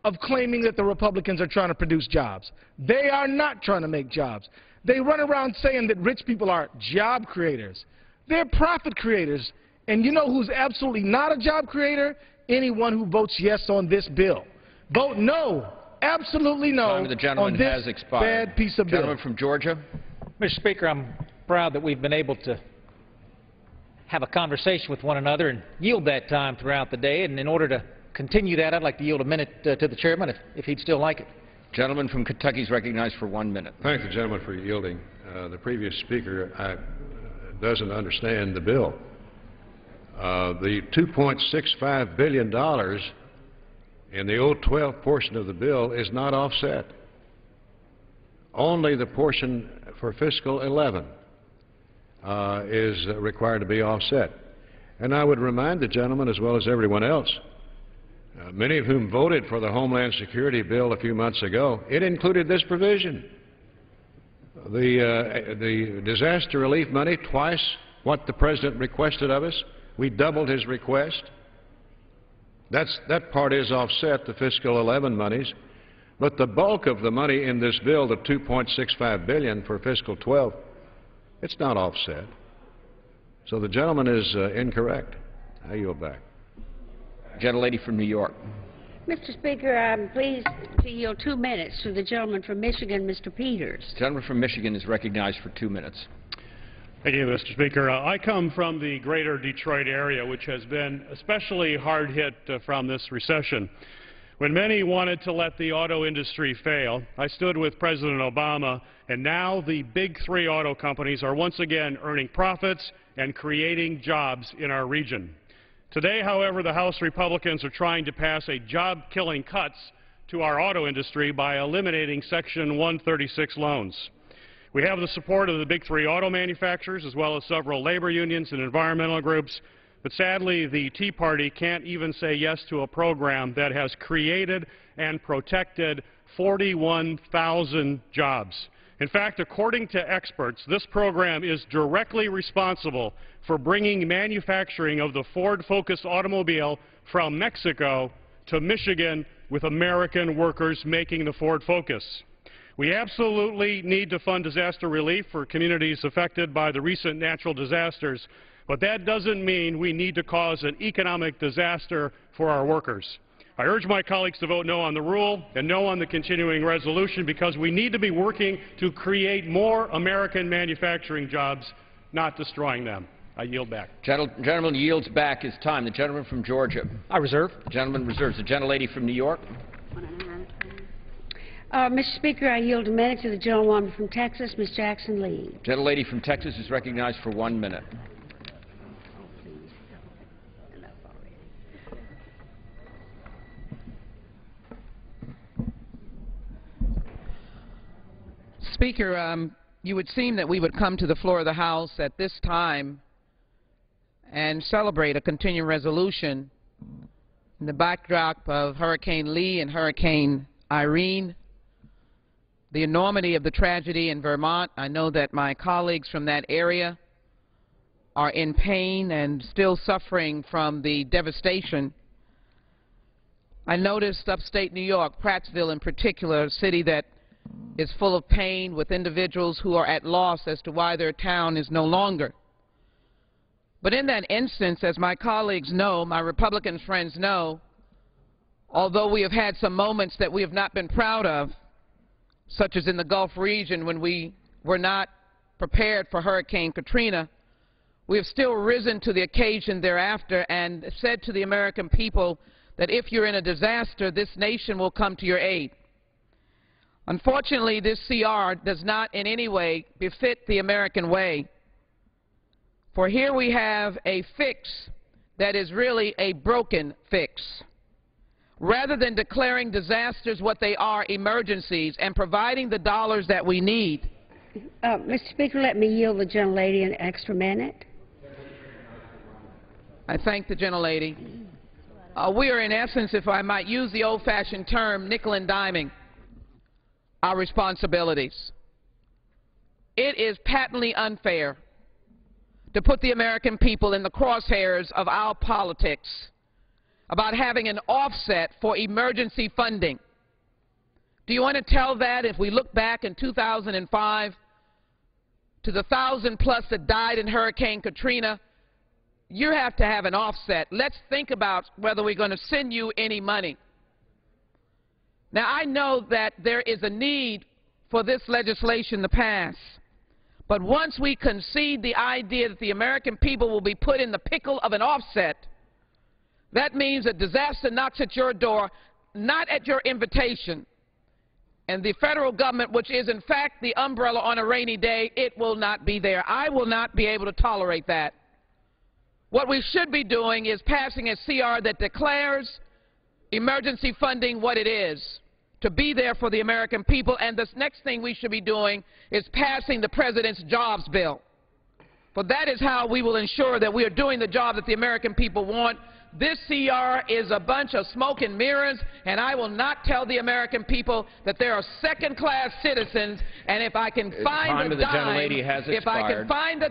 of claiming that the Republicans are trying to produce jobs. They are not trying to make jobs. They run around saying that rich people are job creators. They're profit creators. And you know who's absolutely not a job creator? Anyone who votes yes on this bill. Vote no, absolutely no, Time of the gentleman on this has expired. bad piece of bill. Gentleman from Georgia. Mr. Speaker, I'm proud that we've been able to have a conversation with one another and yield that time throughout the day. And in order to continue that, I'd like to yield a minute to the chairman, if he'd still like it. Gentleman from Kentucky is recognized for 1 minute. Thank the gentleman for yielding. The previous speaker doesn't understand the bill. The $2.65 billion in the 012 portion of the bill is not offset. Only the portion for fiscal 11 is required to be offset. And I would remind the gentleman, as well as everyone else, many of whom voted for the Homeland Security bill a few months ago, it included this provision. The disaster relief money, twice what the President requested of us. We doubled his request. That part is offset, the fiscal 11 monies. But the bulk of the money in this bill, the $2.65 billion for fiscal 12, it's not offset. So the gentleman is incorrect. I yield back. Gentlelady from New York. Mr. Speaker, I'm pleased to yield 2 minutes to the gentleman from Michigan, Mr. Peters. The gentleman from Michigan is recognized for 2 minutes. Thank you, Mr. Speaker. I come from the greater Detroit area, which has been especially hard hit from this recession. When many wanted to let the auto industry fail, I stood with President Obama, and now the big three auto companies are once again earning profits and creating jobs in our region. Today, however, the House Republicans are trying to pass a job-killing cuts to our auto industry by eliminating Section 136 loans. We have the support of the big three auto manufacturers as well as several labor unions and environmental groups, but sadly the Tea Party can't even say yes to a program that has created and protected 41,000 jobs. In fact, according to experts, this program is directly responsible for bringing manufacturing of the Ford Focus automobile from Mexico to Michigan, with American workers making the Ford Focus. We absolutely need to fund disaster relief for communities affected by the recent natural disasters, but that doesn't mean we need to cause an economic disaster for our workers. I urge my colleagues to vote no on the rule and no on the continuing resolution, because we need to be working to create more American manufacturing jobs, not destroying them. I yield back. Gentleman yields back his time. The gentleman from Georgia. I reserve. The gentleman reserves. The gentlelady from New York. Mr. Speaker, I yield a minute to the gentlewoman from Texas, Ms. Jackson Lee. Gentlelady from Texas is recognized for 1 minute. Speaker, you would seem that we would come to the floor of the House at this time and celebrate a continuing resolution in the backdrop of Hurricane Lee and Hurricane Irene, the enormity of the tragedy in Vermont. I know that my colleagues from that area are in pain and still suffering from the devastation. I noticed upstate New York, Prattsville in particular, a city that is full of pain, with individuals who are at loss as to why their town is no longer. But in that instance, as my colleagues know, my Republican friends know, although we have had some moments that we have not been proud of, such as in the Gulf region when we were not prepared for Hurricane Katrina, we have still risen to the occasion thereafter and said to the American people that if you're in a disaster, this nation will come to your aid. Unfortunately, this CR does not in any way befit the American way. For here we have a fix that is really a broken fix. Rather than declaring disasters what they are, emergencies, and providing the dollars that we need. Mr. Speaker, let me yield the gentlelady an extra minute. I thank the gentlelady. We are, in essence, if I might use the old-fashioned term, nickel and diming our responsibilities. It is patently unfair to put the American people in the crosshairs of our politics about having an offset for emergency funding. Do you want to tell that if we look back in 2005 to the 1,000+ that died in Hurricane Katrina? You have to have an offset. Let's think about whether we're going to send you any money. Now, I know that there is a need for this legislation to pass. But once we concede the idea that the American people will be put in the pickle of an offset, that means that disaster knocks at your door, not at your invitation. And the federal government, which is in fact the umbrella on a rainy day, it will not be there. I will not be able to tolerate that. What we should be doing is passing a CR that declares emergency funding what it is, to be there for the American people. And the next thing we should be doing is passing the President's jobs bill. For that is how we will ensure that we are doing the job that the American people want. This CR is a bunch of smoke and mirrors, and I will not tell the American people that they are second-class citizens, and if I can find the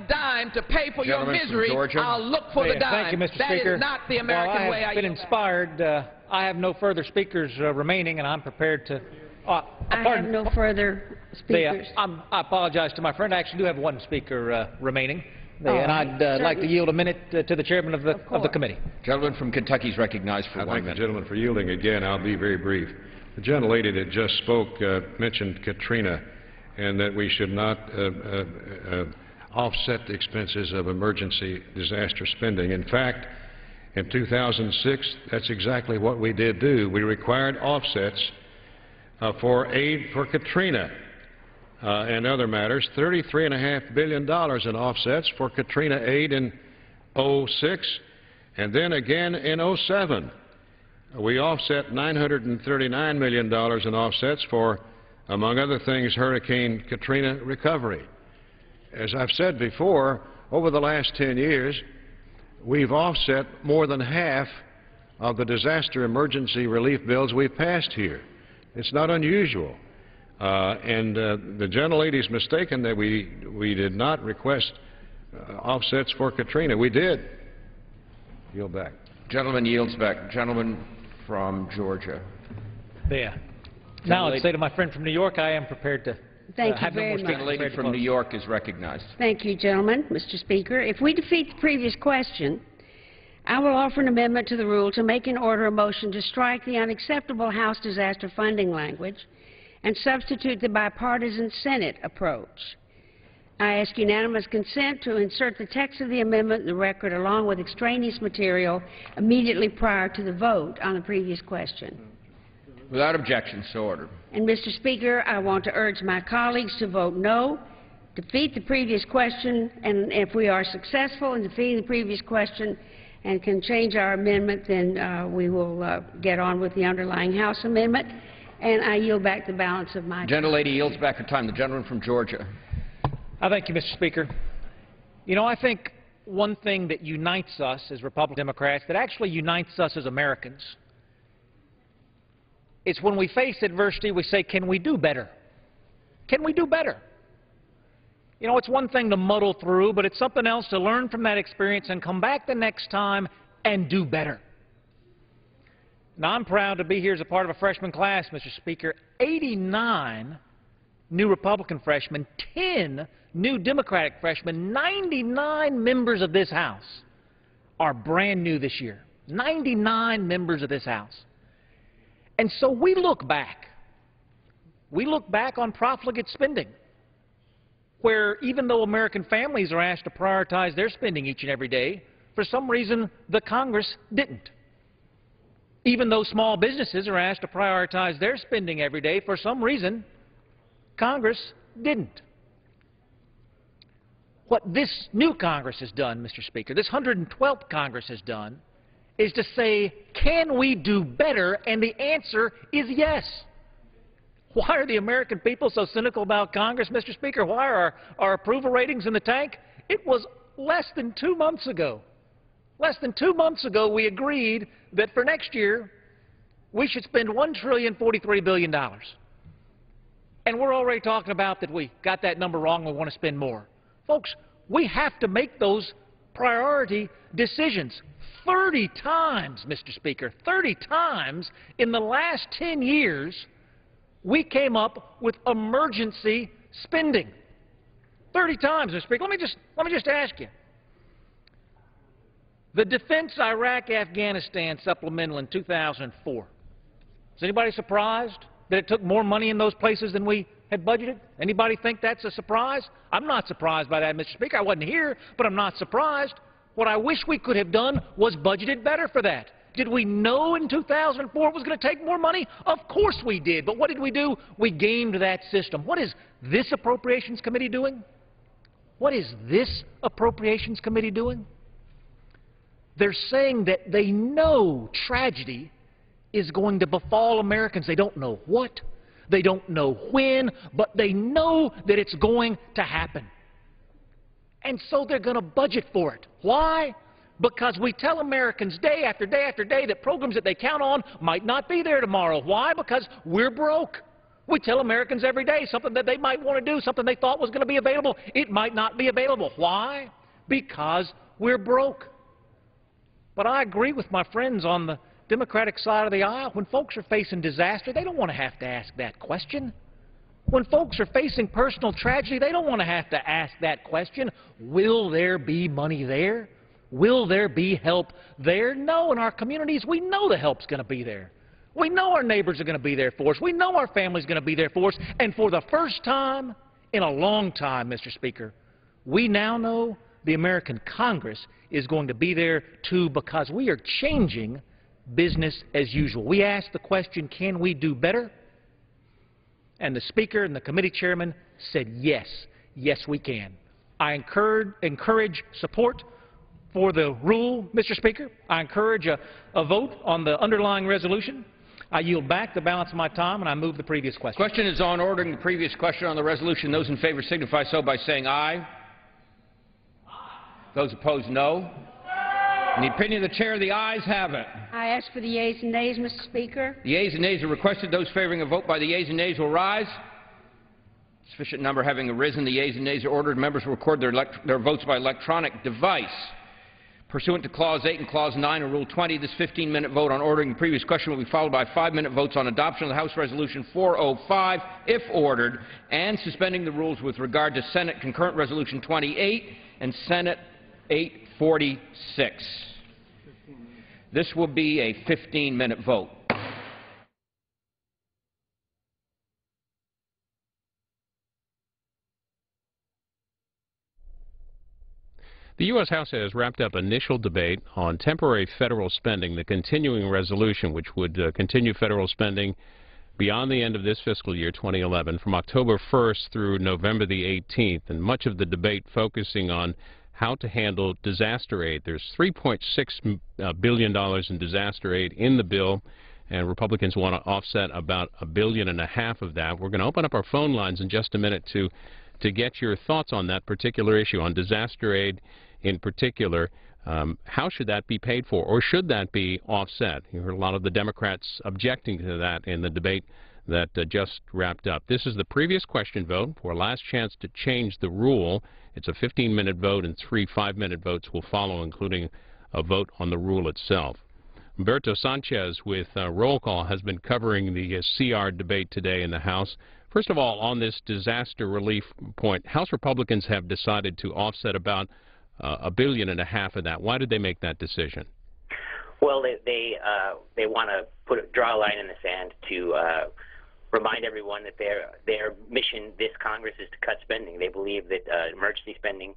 dime to pay for your misery, I'll look for the dime. Thank you, Mr. That Speaker. is not the American way. I have been inspired. I have no further speakers remaining, and I'm prepared to... I have no further speakers. I apologize to my friend. I actually do have one speaker remaining. And I'd like to yield a minute to the chairman of the committee. Gentleman from Kentucky is recognized for 1 minute. I thank the gentleman for yielding again. I'll be very brief. The gentlelady that just spoke mentioned Katrina and that we should not offset the expenses of emergency disaster spending. In fact, in 2006, that's exactly what we did do. We required offsets for aid for Katrina. And other matters, $33.5 billion in offsets for Katrina aid in 2006, and then again in 2007. We offset $939 million in offsets for, among other things, Hurricane Katrina recovery. As I've said before, over the last 10 years, we've offset more than half of the disaster emergency relief bills we've passed here. It's not unusual. The gentlelady's mistaken that we did not request offsets for Katrina. We did. Yield back. Gentleman yields back. Gentleman from Georgia. There. Now I'd say to my friend from New York, I am prepared to have no more speakers. The lady from New York is recognized. Thank you, gentlemen. Mr. Speaker, if we defeat the previous question, I will offer an amendment to the rule to make and order a motion to strike the unacceptable House disaster funding language and substitute the bipartisan Senate approach. I ask unanimous consent to insert the text of the amendment in the record along with extraneous material immediately prior to the vote on the previous question. Without objection, so ordered. And, Mr. Speaker, I want to urge my colleagues to vote no, defeat the previous question, and if we are successful in defeating the previous question and can change our amendment, then we will get on with the underlying House amendment. And I yield back the balance of my time. Gentlelady yields back her time. The gentleman from Georgia. I thank you, Mr. Speaker. You know, I think one thing that unites us as Republican Democrats, that actually unites us as Americans, is when we face adversity, we say, can we do better? Can we do better? You know, it's one thing to muddle through, but it's something else to learn from that experience and come back the next time and do better. Now, I'm proud to be here as a part of a freshman class, Mr. Speaker. 89 new Republican freshmen, 10 new Democratic freshmen, 99 members of this House are brand new this year. 99 members of this House. And so we look back. We look back on profligate spending. where even though American families are asked to prioritize their spending each and every day, for some reason the Congress didn't. Even though small businesses are asked to prioritize their spending every day, for some reason Congress didn't. What this new Congress has done, Mr. Speaker, this 112th Congress has done, is to say, can we do better? And the answer is yes. Why are the American people so cynical about Congress, Mr. Speaker? Why are our approval ratings in the tank? It was less than 2 months ago. Less than 2 months ago, we agreed that for next year, we should spend $1,043 billion. And we're already talking about that we got that number wrong, we want to spend more. Folks, we have to make those priority decisions. 30 times, Mr. Speaker, 30 times in the last 10 years, we came up with emergency spending. 30 times, Mr. Speaker. Let me just ask you. The Defense Iraq-Afghanistan supplemental in 2004. Is anybody surprised that it took more money in those places than we had budgeted? Anybody think that's a surprise? I'm not surprised by that, Mr. Speaker. I wasn't here, but I'm not surprised. What I wish we could have done was budgeted better for that. Did we know in 2004 it was going to take more money? Of course we did. But what did we do? We gamed that system. What is this Appropriations Committee doing? What is this Appropriations Committee doing? They're saying that they know tragedy is going to befall Americans. They don't know what, they don't know when, but they know that it's going to happen. And so they're going to budget for it. Why? Because we tell Americans day after day after day that programs that they count on might not be there tomorrow. Why? Because we're broke. We tell Americans every day something that they might want to do, something they thought was going to be available. It might not be available. Why? Because we're broke. But I agree with my friends on the Democratic side of the aisle. When folks are facing disaster, they don't want to have to ask that question. When folks are facing personal tragedy, they don't want to have to ask that question. Will there be money there? Will there be help there? No, in our communities, we know the help's going to be there. We know our neighbors are going to be there for us. We know our family's going to be there for us. And for the first time in a long time, Mr. Speaker, we now know the American Congress is going to be there too, because we are changing business as usual. We asked the question, can we do better? And the Speaker and the committee chairman said yes. Yes, we can. I encourage support for the rule, Mr. Speaker. I encourage a vote on the underlying resolution. I yield back the balance of my time, and I move the previous question. Question is on ordering the previous question on the resolution. Those in favor signify so by saying aye. Those opposed, no. In the opinion of the Chair, the ayes have it. I ask for the yeas and nays, Mr. Speaker. The yeas and nays are requested. Those favoring a vote by the yeas and nays will rise. Sufficient number having arisen, the yeas and nays are ordered. Members will record their votes by electronic device. Pursuant to Clause 8 and Clause 9 of Rule 20, this 15-minute vote on ordering the previous question will be followed by 5-minute votes on adoption of the House Resolution 405, if ordered, and suspending the rules with regard to Senate Concurrent Resolution 28 and Senate 846. This will be a 15-minute vote. The U.S. House has wrapped up initial debate on temporary federal spending, the continuing resolution, which would continue federal spending beyond the end of this fiscal year, 2011, from October 1st through November the 18th, and much of the debate focusing on how to handle disaster aid. There's $3.6 billion in disaster aid in the bill, and Republicans want to offset about $1.5 billion of that. We're going to open up our phone lines in just a minute to get your thoughts on that particular issue, on disaster aid in particular. How should that be paid for, or should that be offset? You heard a lot of the Democrats objecting to that in the debate that just wrapped up. This is the previous question vote for last chance to change the rule. It's a 15-minute vote, and 3 5-minute votes will follow, including a vote on the rule itself. Humberto Sanchez with Roll Call has been covering the CR debate today in the House. First of all, on this disaster relief point, House Republicans have decided to offset about $1.5 billion of that. Why did they make that decision? Well, they want to draw a line in the sand to remind everyone that their mission this Congress is to cut spending. They believe that emergency spending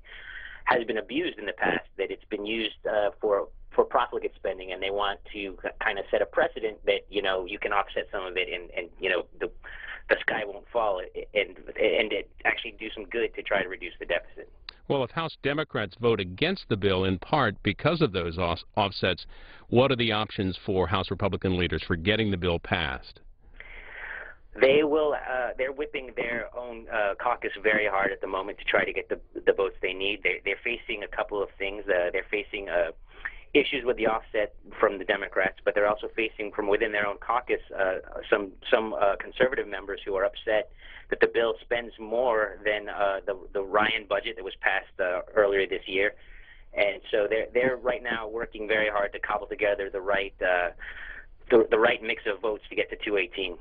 has been abused in the past, that it's been used for profligate spending, and they want to kind of set a precedent that, you know, you can offset some of it and you know, the sky won't fall and actually do some good to try to reduce the deficit. Well, if House Democrats vote against the bill in part because of those offsets, what are the options for House Republican leaders for getting the bill passed? They will. They're whipping their own caucus very hard at the moment to try to get the votes they need. They're facing a couple of things. They're facing issues with the offset from the Democrats, but they're also facing from within their own caucus some conservative members who are upset that the bill spends more than the Ryan budget that was passed earlier this year, and so they're right now working very hard to cobble together the right mix of votes to get to 218.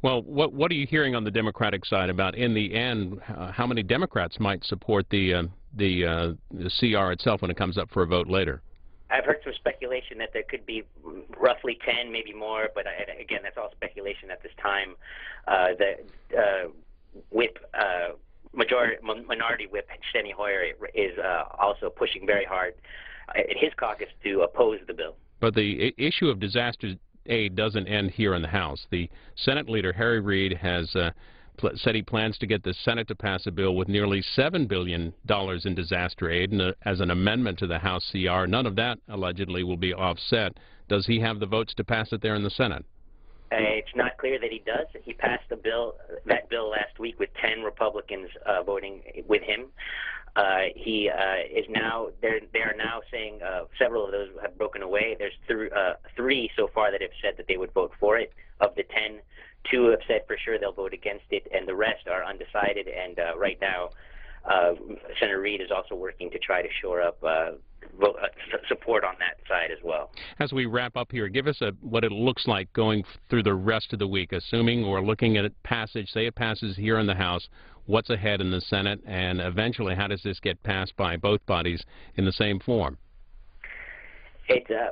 Well, what are you hearing on the Democratic side about, in the end, how many Democrats might support the CR itself when it comes up for a vote later? I've heard some speculation that there could be roughly 10, maybe more, but again, that's all speculation at this time. The minority whip, Steny Hoyer, is also pushing very hard in his caucus to oppose the bill. But the issue of disaster aid doesn't end here in the House. The Senate leader, Harry Reid, has said he plans to get the Senate to pass a bill with nearly $7 billion in disaster aid as an amendment to the House CR. None of that, allegedly, will be offset. Does he have the votes to pass it there in the Senate? It's not clear that he does. He passed that bill last week with 10 Republicans voting with him. He is now. They are now saying several of those have broken away. There's three so far that have said that they would vote for it. Of the 10, 2 have said for sure they'll vote against it, and the rest are undecided. And right now, Senator Reid is also working to try to shore up support on that side as well. As we wrap up here, give us what it looks like going through the rest of the week, assuming we're looking at passage, say it passes here in the House, what's ahead in the Senate, and eventually how does this get passed by both bodies in the same form?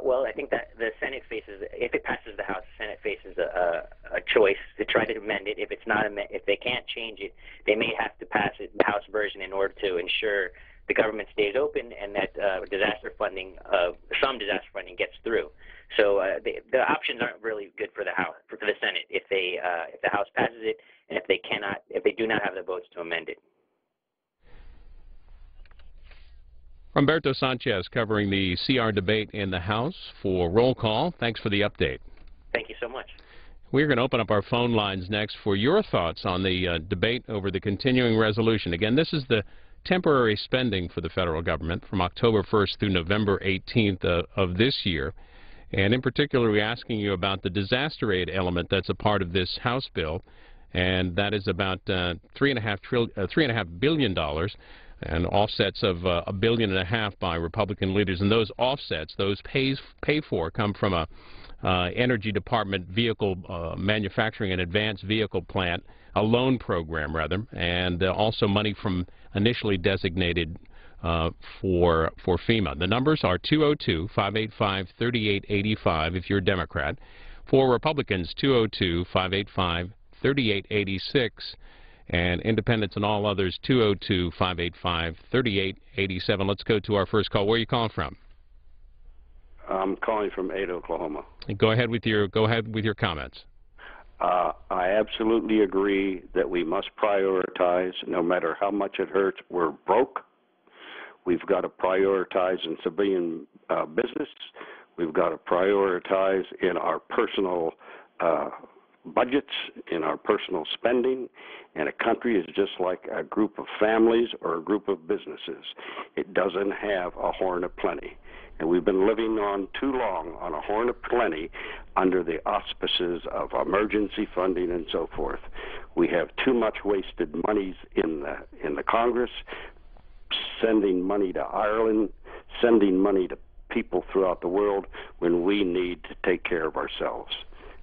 Well, I think that the Senate faces, if it passes the House, the Senate faces a choice to try to amend it. If it's not, if they can't change it, they may have to pass it, the House version, in order to ensure the government stays open and that some disaster funding gets through. So the options aren't really good for the House, for the Senate, if the House passes it, and if they do not have the votes to amend it. Humberto Sanchez covering the CR debate in the House for Roll Call. Thanks for the update. Thank you so much. We're going to open up our phone lines next for your thoughts on the debate over the continuing resolution. Again, this is the temporary spending for the federal government from October 1st through November 18th of this year. And in particular, we're asking you about the disaster aid element that's a part of this House bill, and that is about $3.5 billion. And offsets of $1.5 billion by Republican leaders. And those offsets, those pay for, come from a Energy Department vehicle manufacturing and advanced vehicle plant, a loan program rather, and also money from initially designated for FEMA. The numbers are 202-585-3885 if you're a Democrat. For Republicans, 202-585-3886. And independents and all others, 202-585-3887. Let's go to our first call. Where are you calling from? I'm calling from Ada, Oklahoma. Go ahead with your comments. I absolutely agree that we must prioritize, no matter how much it hurts. We're broke. We've got to prioritize in civilian business. We've got to prioritize in our personal budgets, in our personal spending, and a country is just like a group of families or a group of businesses. It doesn't have a horn of plenty, and we've been living on too long on a horn of plenty under the auspices of emergency funding and so forth. We have too much wasted monies in the Congress, sending money to Ireland, sending money to people throughout the world when we need to take care of ourselves.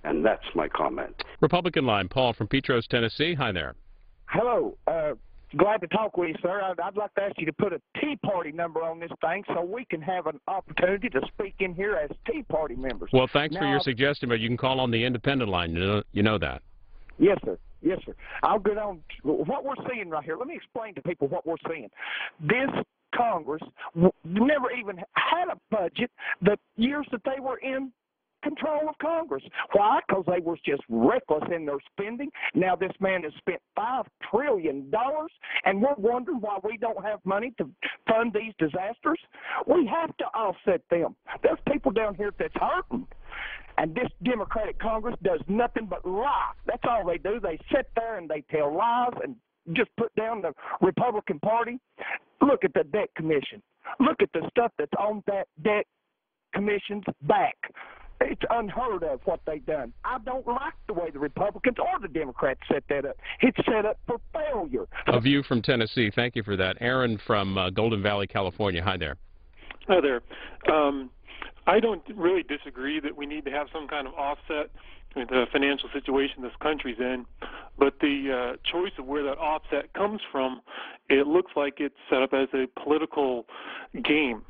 And that's my comment. Republican line, Paul from Petros, Tennessee. Hi there. Hello. Glad to talk with you, sir. I'd like to ask you to put a Tea Party number on this thing so we can have an opportunity to speak in here as Tea Party members. Well, thanks for your suggestion, but you can call on the independent line. You know that. Yes, sir. Yes, sir. I'll get on what we're seeing right here. Let me explain to people what we're seeing. This Congress never even had a budget the years that they were in control of Congress. Why? Because they were just reckless in their spending. Now this man has spent $5 trillion, and we're wondering why we don't have money to fund these disasters. We have to offset them. There's people down here that's hurting. And this Democratic Congress does nothing but lie. That's all they do. They sit there and they tell lies and just put down the Republican Party. Look at the debt commission. Look at the stuff that's on that debt commission's back. It's unheard of what they've done. I don't like the way the Republicans or the Democrats set that up. It's set up for failure. A view from Tennessee. Thank you for that. Aaron from Golden Valley, California. Hi there. Hi there. I don't really disagree that we need to have some kind of offset with the financial situation this country's in, but the choice of where that offset comes from, it looks like it's set up as a political game.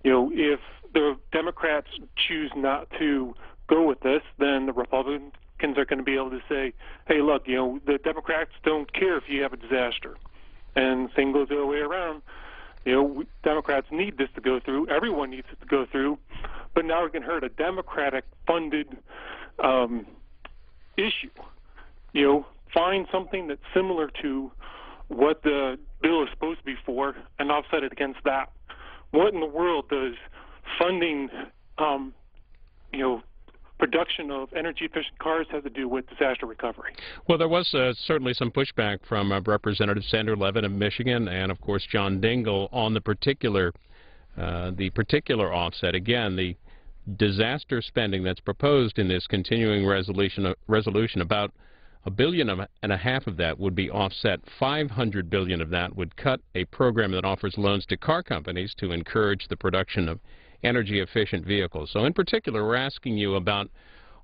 You know, if the Democrats choose not to go with this, then the Republicans are going to be able to say, hey, look, you know, the Democrats don't care if you have a disaster. And the same goes the other way around. You know, Democrats need this to go through. Everyone needs it to go through. But now we're going to hurt a Democratic-funded issue. You know, find something that's similar to what the bill is supposed to be for and offset it against that. What in the world does funding, you know, production of energy-efficient cars have to do with disaster recovery? Well, there was certainly some pushback from Representative Sander Levin of Michigan and, of course, John Dingell on the particular offset. Again, the disaster spending that's proposed in this continuing resolution, about $1.5 billion of that would be offset. $500 billion of that would cut a program that offers loans to car companies to encourage the production of energy-efficient vehicles. So in particular, we're asking you about,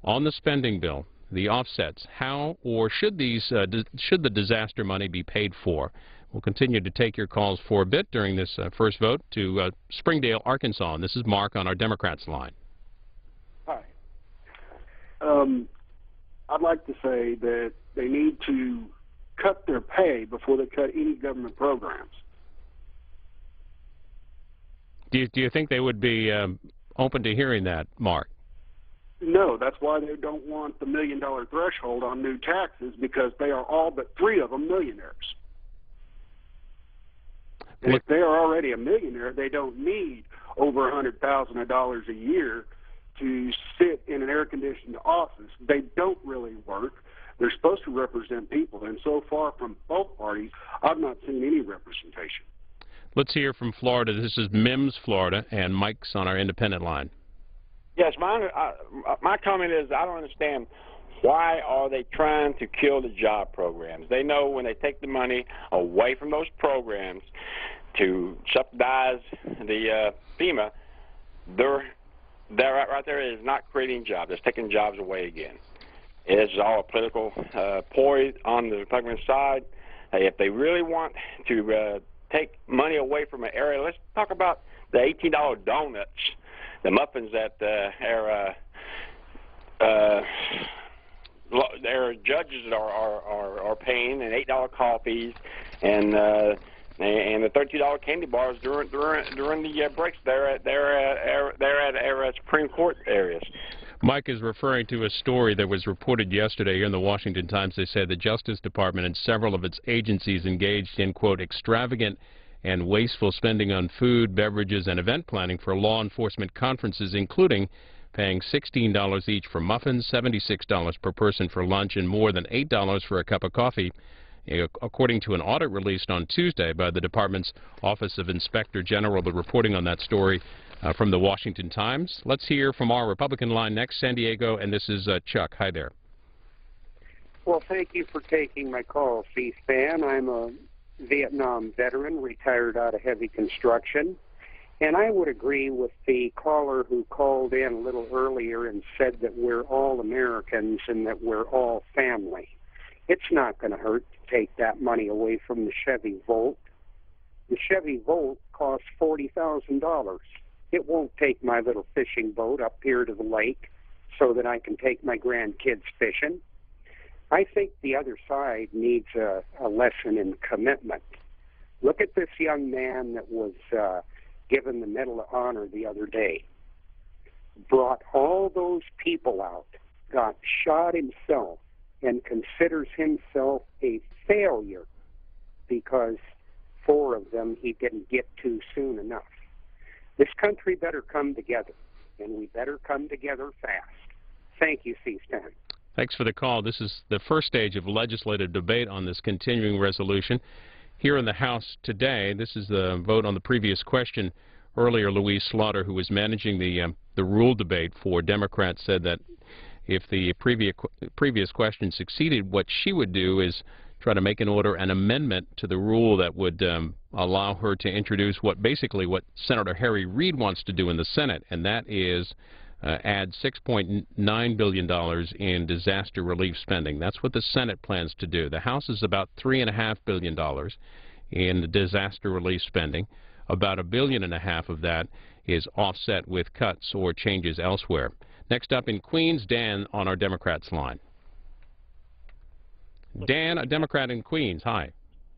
on the spending bill, the offsets. How or should the disaster money be paid for? We'll continue to take your calls for a bit during this first vote to Springdale, Arkansas. And this is Mark on our Democrats line. Hi. I'd like to say that they need to cut their pay before they cut any government programs. Do you think they would be open to hearing that, Mark? No, that's why they don't want the $1 million threshold on new taxes, because they are all but 3 of them millionaires. And if they are already a millionaire, they don't need over $100,000 a year to sit in an air-conditioned office. They don't really work. They're supposed to represent people, and so far from both parties, I've not seen any representation. Let's hear from Florida. This is Mims, Florida, and Mike's on our independent line. Yes, my comment is I don't understand why are they trying to kill the job programs. They know when they take the money away from those programs to subsidize the FEMA, they're right there is not creating jobs. It's taking jobs away again. It's all a political ploy on the Republican side. If they really want to take money away from an area, let's talk about the $18 donuts, the muffins that their judges are paying, and $8 coffees, and the $13 candy bars during the breaks there at Supreme Court areas. Mike is referring to a story that was reported yesterday here in the Washington Times. They said the Justice Department and several of its agencies engaged in, quote, extravagant and wasteful spending on food, beverages, and event planning for law enforcement conferences, including paying $16 each for muffins, $76 per person for lunch, and more than $8 for a cup of coffee, according to an audit released on Tuesday by the Department's Office of Inspector General. The reporting on that story from the Washington Times. Let's hear from our Republican line next, San Diego, and this is Chuck. Hi there. Well, thank you for taking my call, C-SPAN. I'm a Vietnam veteran, retired out of heavy construction, and I would agree with the caller who called in a little earlier and said that we're all Americans and that we're all family. It's not going to hurt to take that money away from the Chevy Volt. The Chevy Volt costs $40,000. It won't take my little fishing boat up here to the lake so that I can take my grandkids fishing. I think the other side needs a lesson in commitment. Look at this young man that was given the Medal of Honor the other day. Brought all those people out, got shot himself, and considers himself a failure because 4 of them he didn't get to soon enough. This country better come together, and we better come together fast. Thank you, C-SPAN. Thanks for the call. This is the first stage of legislative debate on this continuing resolution. Here in the House today, this is the vote on the previous question. Earlier, Louise Slaughter, who was managing the rule debate for Democrats, said that if the previous question succeeded, what she would do is try to make an amendment to the rule that would allow her to introduce what Senator Harry Reid wants to do in the Senate, and that is add $6.9 billion in disaster relief spending. That's what the Senate plans to do. The House is about $3.5 billion in disaster relief spending. About $1.5 billion of that is offset with cuts or changes elsewhere. Next up in Queens, Dan on our Democrats line. Dan, a Democrat in Queens. Hi.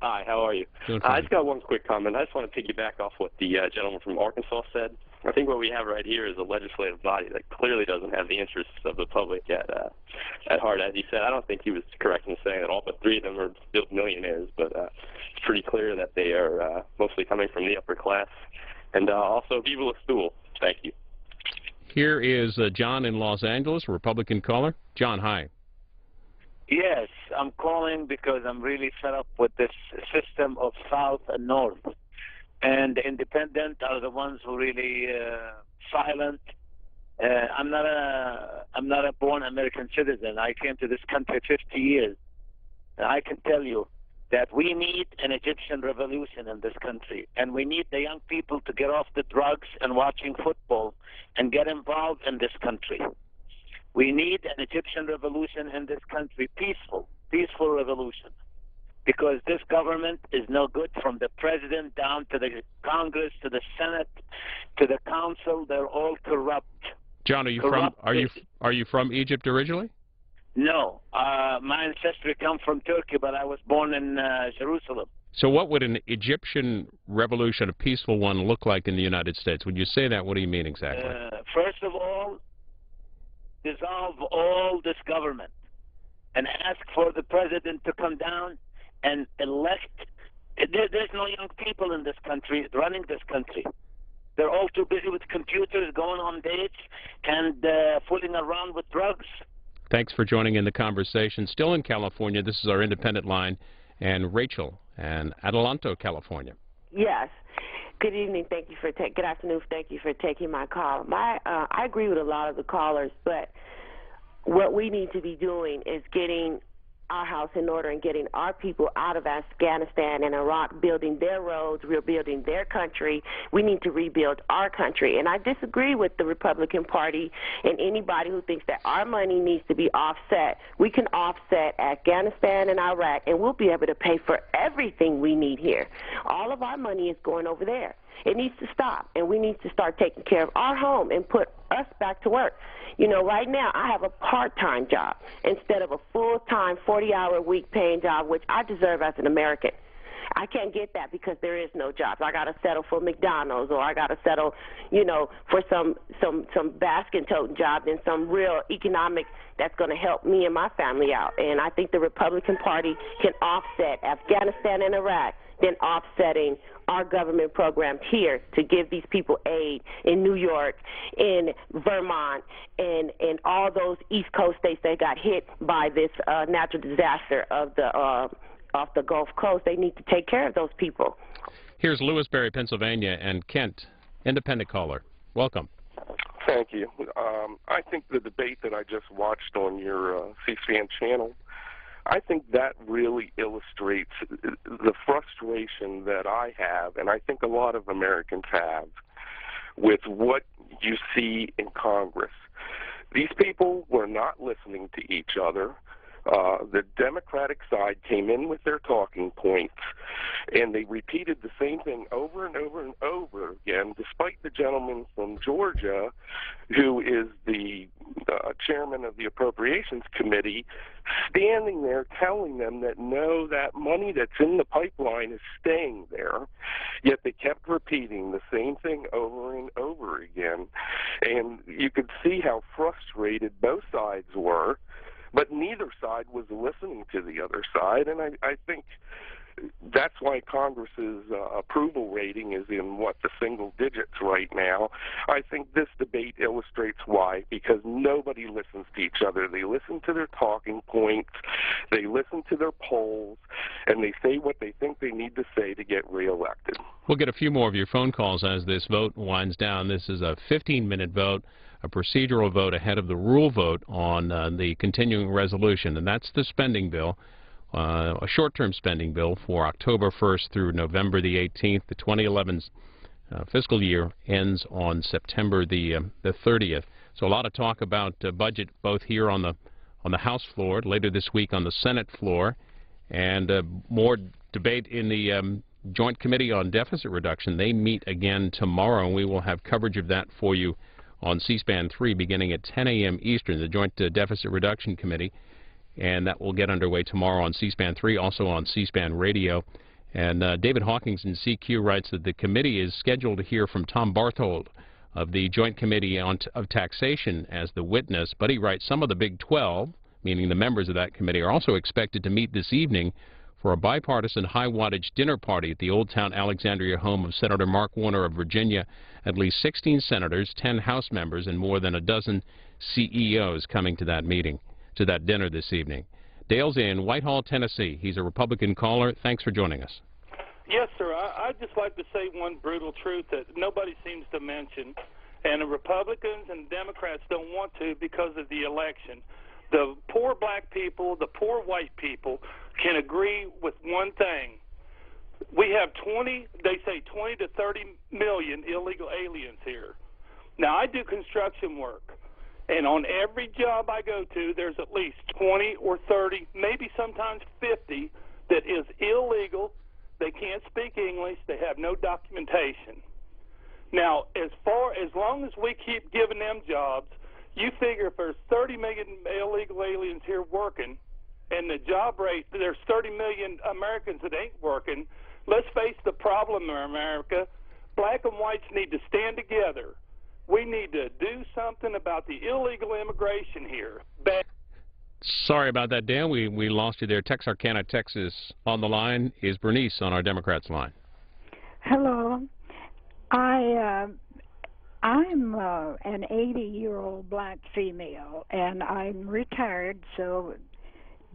Hi, how are you? I just got one quick comment. I just want to piggyback off what the gentleman from Arkansas said. I think what we have right here is a legislative body that clearly doesn't have the interests of the public at heart. As he said, I don't think he was correct in saying that all but 3 of them are still millionaires, but it's pretty clear that they are mostly coming from the upper class. And also, viva la stool. Thank you. Here is John in Los Angeles, a Republican caller. John, hi. Yes, I'm calling because I'm really fed up with this system of South and North. And the independent are the ones who really silent. I'm not a born American citizen. I came to this country 50 years. And I can tell you that we need an Egyptian revolution in this country. And we need the young people to get off the drugs and watching football and get involved in this country. We need an Egyptian revolution in this country, peaceful revolution. Because this government is no good, from the president down to the Congress, to the Senate, to the council. They're all corrupt. John, are you from Egypt originally? No, my ancestry come from Turkey, but I was born in Jerusalem. So what would an Egyptian revolution, a peaceful one, look like in the United States? When you say that, what do you mean exactly? First of all, dissolve all this government and ask for the president to come down and elect. There's no young people in this country running this country. They're all too busy with computers, going on dates, and fooling around with drugs. Thanks for joining in the conversation. Still in California, this is our independent line, and Rachel in Adelanto, California. Yes. Good evening. Thank you for good afternoon. Thank you for taking my call. I agree with a lot of the callers, but what we need to be doing is getting our house in order and getting our people out of Afghanistan and Iraq, building their roads, rebuilding their country. We need to rebuild our country. And I disagree with the Republican Party and anybody who thinks that our money needs to be offset. We can offset Afghanistan and Iraq, and we'll be able to pay for everything we need here. All of our money is going over there. It needs to stop, and we need to start taking care of our home and put us back to work. You know, right now I have a part-time job instead of a full-time 40-hour-a-week paying job, which I deserve as an American. I can't get that because there is no jobs. I got to settle for McDonald's, or I got to settle, you know, for some basket-toting job and some real economic that's going to help me and my family out. And I think the Republican Party can offset Afghanistan and Iraq, then offsetting our government programs here to give these people aid in New York, in Vermont, and all those East Coast states that got hit by this natural disaster of the off the Gulf Coast. They need to take care of those people. Here's Lewisberry, Pennsylvania, and Kent, independent caller. Welcome. Thank you. I think the debate that I just watched on your C-SPAN channel, I think that really illustrates the frustration that I have, and I think a lot of Americans have, with what you see in Congress. These people were not listening to each other. The Democratic side came in with their talking points, and they repeated the same thing over and over and over again, despite the gentleman from Georgia, who is the chairman of the Appropriations Committee, standing there telling them that no, that money that's in the pipeline is staying there. Yet they kept repeating the same thing over and over again. And you could see how frustrated both sides were, but neither side was listening to the other side. And I think that's why Congress's approval rating is in, the single digits right now. I think this debate illustrates why, because nobody listens to each other. They listen to their talking points, they listen to their polls, and they say what they think they need to say to get reelected. We'll get a few more of your phone calls as this vote winds down. This is a 15-minute vote, a procedural vote ahead of the rule vote on the continuing resolution, and that's the spending bill. A short-term spending bill for October 1st through November the 18th. The 2011 fiscal year ends on September the 30th. So a lot of talk about budget both here on the House floor, later this week on the Senate floor, and more debate in the Joint Committee on Deficit Reduction. They meet again tomorrow, and we will have coverage of that for you on C-SPAN 3 beginning at 10 a.m. Eastern, the Joint Deficit Reduction Committee. And that will get underway tomorrow on C-SPAN 3, also on C-SPAN Radio. And David Hawkins in CQ writes that the committee is scheduled to hear from Tom Barthold of the Joint Committee of Taxation as the witness. But he writes some of the Big 12, meaning the members of that committee, are also expected to meet this evening for a bipartisan high-wattage dinner party at the Old Town Alexandria home of Senator Mark Warner of Virginia. At least 16 senators, 10 House members, and more than a dozen CEOs coming to that meeting. To that dinner this evening. Dale's in Whitehall, Tennessee. He's a Republican caller. Thanks for joining us. Yes, sir. I'd just like to say one brutal truth that nobody seems to mention, and the Republicans and Democrats don't want to because of the election. The poor black people, the poor white people can agree with one thing. We have 20 to 30 million illegal aliens here. Now, I do construction work. And on every job I go to, there's at least 20 or 30, maybe sometimes 50, that is illegal. They can't speak English. They have no documentation. Now, as long as we keep giving them jobs, you figure if there's 30 million illegal aliens here working, and the job rate, there's 30 million Americans that ain't working, let's face the problem in America. Black and whites need to stand together. We need to do something about the illegal immigration here. Sorry about that, Dan. We lost you there. Texarkana, Texas on the line. Is Bernice on our Democrats line? Hello. I'm an 80-year-old black female, and I'm retired, so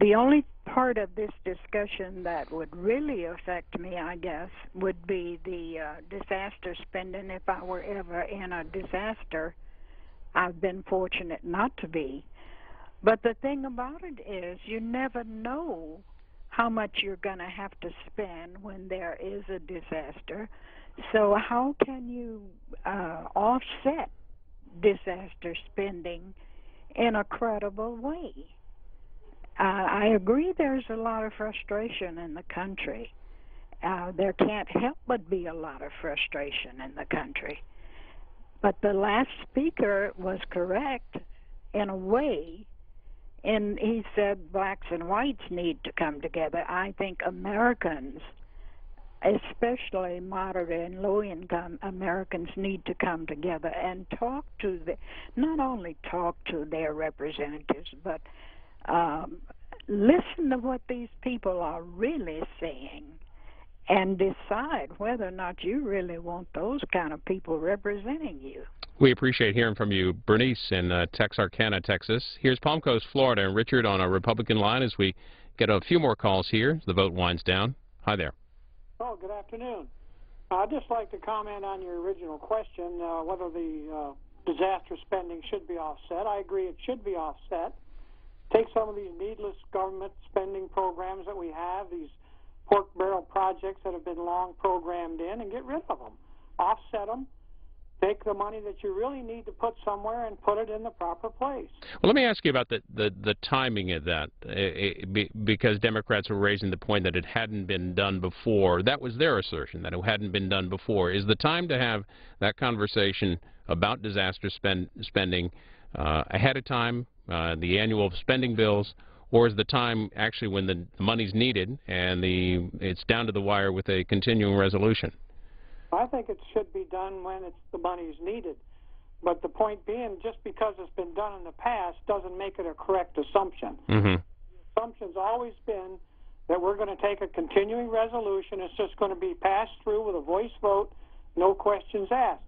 the only part of this discussion that would really affect me, I guess, would be the disaster spending. If I were ever in a disaster, I've been fortunate not to be. But the thing about it is you never know how much you're going to have to spend when there is a disaster. So how can you offset disaster spending in a credible way? I agree there's a lot of frustration in the country. There can't help but be a lot of frustration in the country. But the last speaker was correct in a way, and he said blacks and whites need to come together. I think Americans, especially moderate and low-income Americans, need to come together and talk to not only talk to their representatives, but listen to what these people are really saying and decide whether or not you really want those kind of people representing you. We appreciate hearing from you, Bernice, in Texarkana, Texas. Here's Palm Coast, Florida, and Richard on a Republican line as we get a few more calls here as the vote winds down. Hi there. Oh, good afternoon. I'd just like to comment on your original question, whether the disaster spending should be offset. I agree it should be offset. Take some of these needless government spending programs that we have, these pork barrel projects that have been long programmed in, and get rid of them. Offset them. take the money that you really need to put somewhere and put it in the proper place. Well, let me ask you about the timing of that, because Democrats were raising the point that it hadn't been done before. That was their assertion, that it hadn't been done before. Is the time to have that conversation about disaster spending ahead of time, the annual spending bills, or is the time actually when the money's needed and it's down to the wire with a continuing resolution? I think it should be done when the money is needed. But the point being, just because it's been done in the past doesn't make it a correct assumption. Mm-hmm. The assumption's always been that we're going to take a continuing resolution. It's just going to be passed through with a voice vote, no questions asked.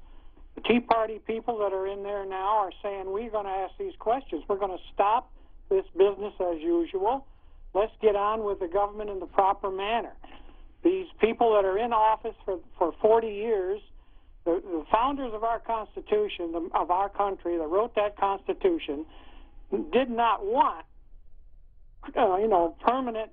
The Tea Party people that are in there now are saying we're going to ask these questions. We're going to stop this business as usual. Let's get on with the government in the proper manner. These people that are in office for 40 years, the founders of our Constitution, of our country, that wrote that Constitution, did not want, permanent,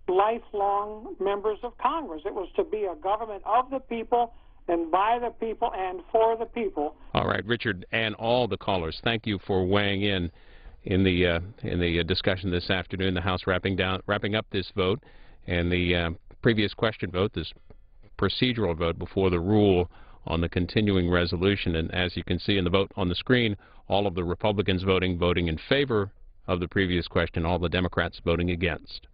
lifelong members of Congress. It was to be a government of the people and by the people and for the people. All right, Richard, and all the callers, thank you for weighing in the discussion this afternoon. The House wrapping up this vote, and the previous question vote, this procedural vote before the rule on the continuing resolution. And as you can see in the vote on the screen, all of the Republicans voting in favor of the previous question, all the Democrats voting against.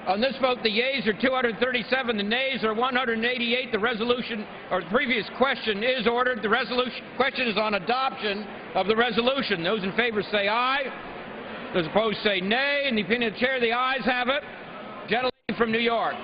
On this vote, the yeas are 237, the nays are 188. The resolution, or the previous question, is ordered. The question is on adoption of the resolution. Those in favor say aye. Those opposed say nay. In the opinion of the chair, the ayes have it. Gentleman from New York.